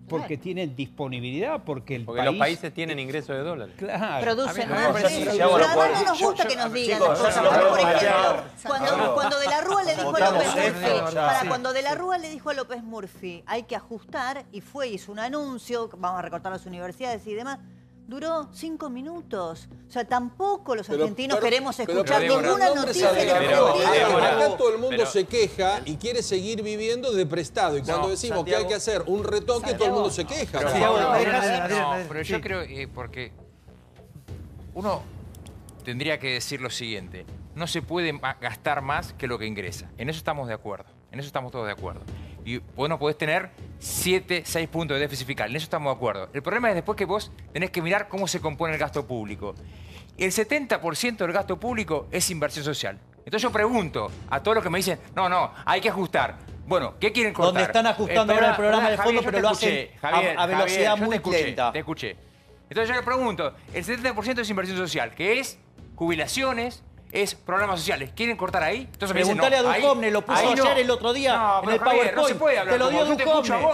Speaker 10: Porque tienen disponibilidad, porque
Speaker 12: los países tienen ingresos de dólares.
Speaker 10: Claro.
Speaker 3: Producen más. No nos gusta que nos digan las cosas. Por ejemplo, cuando De la Rúa le dijo dijo a López
Speaker 8: ajustamos,
Speaker 3: Murphy, cuando De la Rúa le dijo a López Murphy, hay que ajustar, y fue, hizo un anuncio, vamos a recortar las universidades y demás, duró 5 minutos. O sea, tampoco los argentinos queremos escuchar ninguna noticia de
Speaker 6: acá todo el mundo se queja y quiere seguir viviendo de prestado. Y cuando decimos que hay que hacer un retoque, todo el mundo se queja.
Speaker 13: Pero yo creo porque uno tendría que decir lo siguiente. No se puede gastar más que lo que ingresa. En eso estamos de acuerdo. En eso estamos todos de acuerdo. Y vos no podés tener 7, 6 puntos de déficit fiscal. En eso estamos de acuerdo. El problema es después que vos tenés que mirar cómo se compone el gasto público. El 70% del gasto público es inversión social. Entonces yo pregunto a todos los que me dicen, no, hay que ajustar. Bueno, ¿qué quieren cortar?
Speaker 2: Donde están ajustando ahora el programa de fondo, pero lo hacen a velocidad muy lenta.
Speaker 13: Te escuché. Entonces yo le pregunto, el 70% es inversión social, que es jubilaciones, es programas sociales. ¿Quieren cortar ahí? Entonces
Speaker 2: preguntale a Duchovne, lo puso ayer el otro día en el PowerPoint.
Speaker 13: No se puede hablar.
Speaker 2: Te lo dio
Speaker 13: Duchovne.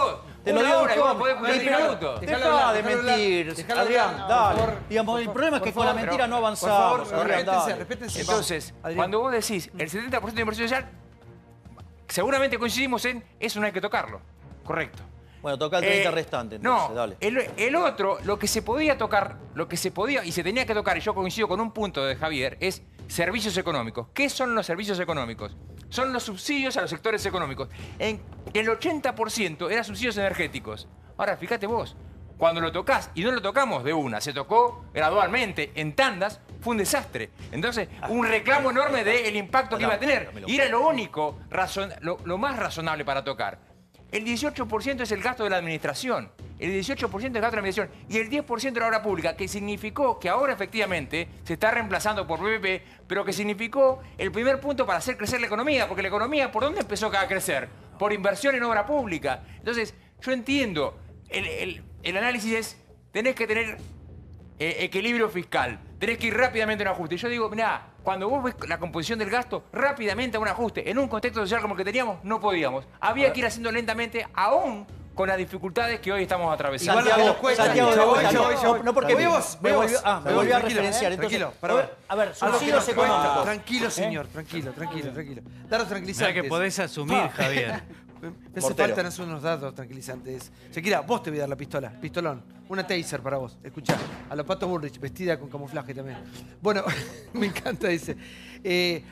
Speaker 2: Te lo dio
Speaker 13: Duchovne.
Speaker 2: Deja de mentir, Adrián, dale. Digamos, el problema es que con la mentira no avanzamos.
Speaker 1: Por favor, respétense.
Speaker 13: Entonces, cuando vos decís el 70% de inversión social, seguramente coincidimos en eso no hay que tocarlo. Correcto.
Speaker 2: Bueno, toca el 30 restante, entonces, dale.
Speaker 13: El otro, lo que se podía tocar, lo que se podía y se tenía que tocar, y yo coincido con un punto de Javier, es servicios económicos. ¿Qué son los servicios económicos? Son los subsidios a los sectores económicos. El 80% eran subsidios energéticos. Ahora, fíjate vos, cuando lo tocás, y no lo tocamos de una, se tocó gradualmente, en tandas, fue un desastre. Entonces, un reclamo enorme del impacto que iba a tener. Y era lo único, lo más razonable para tocar. El 18% es el gasto de la administración. El 18% es el gasto de la administración. Y el 10% de la obra pública, que significó que ahora efectivamente se está reemplazando por PPP, pero que significó el primer punto para hacer crecer la economía. Porque la economía, ¿por dónde empezó a crecer? Por inversión en obra pública. Entonces, yo entiendo, el análisis es, tenés que tener equilibrio fiscal. Tenés que ir rápidamente a un ajuste. Y yo digo, mirá, cuando vos ves la composición del gasto, rápidamente a un ajuste. En un contexto social como el que teníamos, no podíamos. Había que ir haciendo lentamente, aún con las dificultades que hoy estamos atravesando.
Speaker 2: Santiago, no porque me volvió a referenciar.
Speaker 1: Tranquilo,
Speaker 2: a ver, subsidios económicos.
Speaker 1: Tranquilo, señor, tranquilo. Datos tranquilizantes.
Speaker 5: Que podés asumir, Javier.
Speaker 1: Me hace falta hacer unos datos tranquilizantes. Shakira, vos te voy a dar la pistola, pistolón. Una taser para vos. Escuchá, a los Pato Bullrich, vestida con camuflaje también. Bueno, me encanta, dice.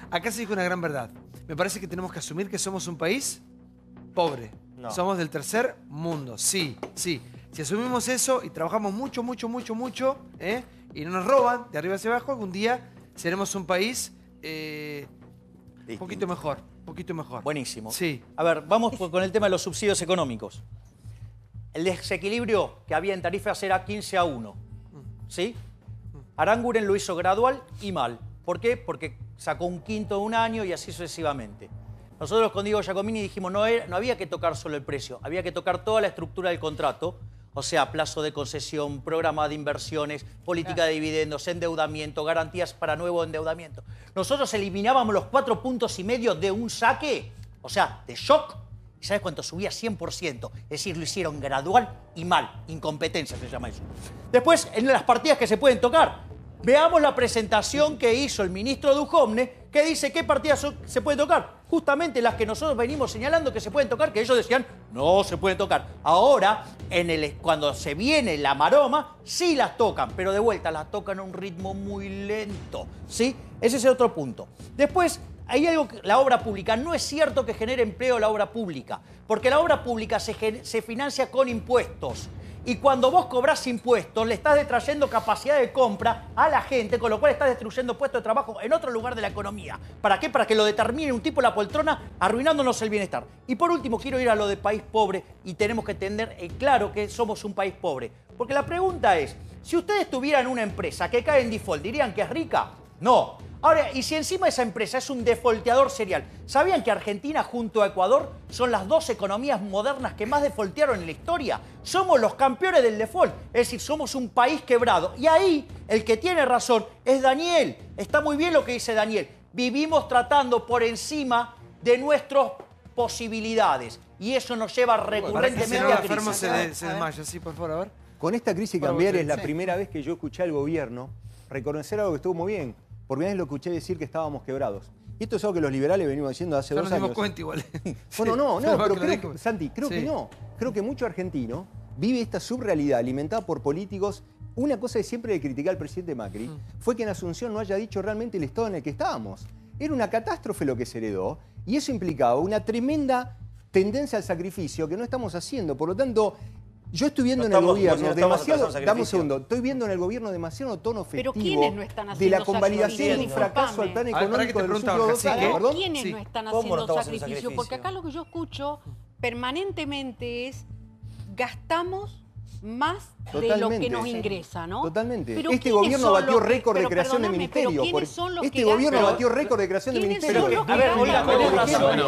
Speaker 1: Acá se dijo una gran verdad. Me parece que tenemos que asumir que somos un país pobre. No. Somos del tercer mundo, sí. Si asumimos eso y trabajamos mucho, y no nos roban de arriba hacia abajo, algún día seremos un país un poquito mejor.
Speaker 2: Buenísimo.
Speaker 1: Sí.
Speaker 2: A ver, vamos con el tema de los subsidios económicos. El desequilibrio que había en tarifas era 15-1. ¿Sí? Aranguren lo hizo gradual y mal. ¿Por qué? Porque sacó un quinto de un año y así sucesivamente. Nosotros con Diego Giacomini dijimos no había que tocar solo el precio, había que tocar toda la estructura del contrato, o sea, plazo de concesión, programa de inversiones, política de dividendos, endeudamiento, garantías para nuevo endeudamiento. Nosotros eliminábamos los 4,5 puntos de un saque, o sea, de shock, ¿y sabes cuánto subía? 100%. Es decir, lo hicieron gradual y mal, incompetencia se llama eso. Después, en las partidas que se pueden tocar, veamos la presentación que hizo el ministro Duhovne, que dice qué partidas se pueden tocar. Justamente las que nosotros venimos señalando que se pueden tocar, que ellos decían no se pueden tocar. Ahora, cuando se viene la maroma, sí las tocan, pero de vuelta las tocan a un ritmo muy lento. ¿Sí? Ese es el otro punto. Después, hay algo que la obra pública. No es cierto que genere empleo la obra pública, porque la obra pública se financia con impuestos. Y cuando vos cobrás impuestos, le estás detrayendo capacidad de compra a la gente, con lo cual estás destruyendo puestos de trabajo en otro lugar de la economía. ¿Para qué? Para que lo determine un tipo en la poltrona, arruinándonos el bienestar. Y por último, quiero ir a lo de país pobre, y tenemos que tener claro que somos un país pobre. Porque la pregunta es, si ustedes tuvieran una empresa que cae en default, ¿dirían que es rica? No. Ahora, y si encima esa empresa es un defolteador serial, ¿sabían que Argentina junto a Ecuador son las 2 economías modernas que más defoltearon en la historia? Somos los campeones del default, es decir, somos un país quebrado. Y ahí el que tiene razón es Daniel. Está muy bien lo que dice Daniel. Vivimos tratando por encima de nuestras posibilidades y eso nos lleva recurrentemente a crisis.
Speaker 1: Se desmaya, sí, por favor, a ver.
Speaker 9: Con esta crisis cambiar es la primera vez que yo escuché al gobierno reconocer algo que estuvo muy bien. Por primera vez lo escuché decir que estábamos quebrados. Y esto es algo que los liberales venimos diciendo hace 2 años.
Speaker 1: Nos dimos cuenta igual.
Speaker 9: Bueno, no, pero creo, Santi, creo que no. Creo que mucho argentino vive esta subrealidad alimentada por políticos. Una cosa que siempre le criticé al presidente Macri fue que en Asunción no haya dicho realmente el estado en el que estábamos. Era una catástrofe lo que se heredó y eso implicaba una tremenda tendencia al sacrificio que no estamos haciendo. Por lo tanto, yo estoy viendo en el gobierno demasiado... Dame un segundo. Estoy viendo en el gobierno demasiado tono festivo de la convalidación de un fracaso al plan económico de los últimos 2 años.
Speaker 7: ¿Quiénes no están haciendo sacrificio? Porque acá lo que yo escucho permanentemente es gastamos más de lo que nos ingresa, ¿no?
Speaker 9: Totalmente. Este gobierno batió récord de creación de ministerios. Este gobierno batió récord de creación de ministerios.
Speaker 2: A ver, Olga, tenés razón.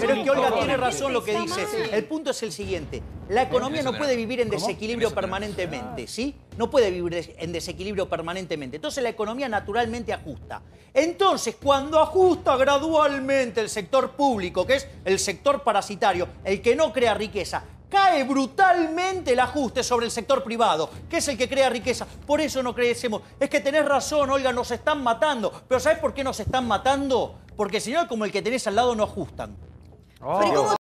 Speaker 2: Pero es que Olga tiene razón lo que dice. El punto es el siguiente. La economía no puede vivir en desequilibrio permanentemente, ¿sí? No puede vivir en desequilibrio permanentemente. Entonces la economía naturalmente ajusta. Entonces, cuando ajusta gradualmente el sector público, que es el sector parasitario, el que no crea riqueza, cae brutalmente el ajuste sobre el sector privado, que es el que crea riqueza. Por eso no crecemos. Es que tenés razón, Olga, nos están matando. Pero ¿sabés por qué nos están matando? Porque señor como el que tenés al lado no ajustan.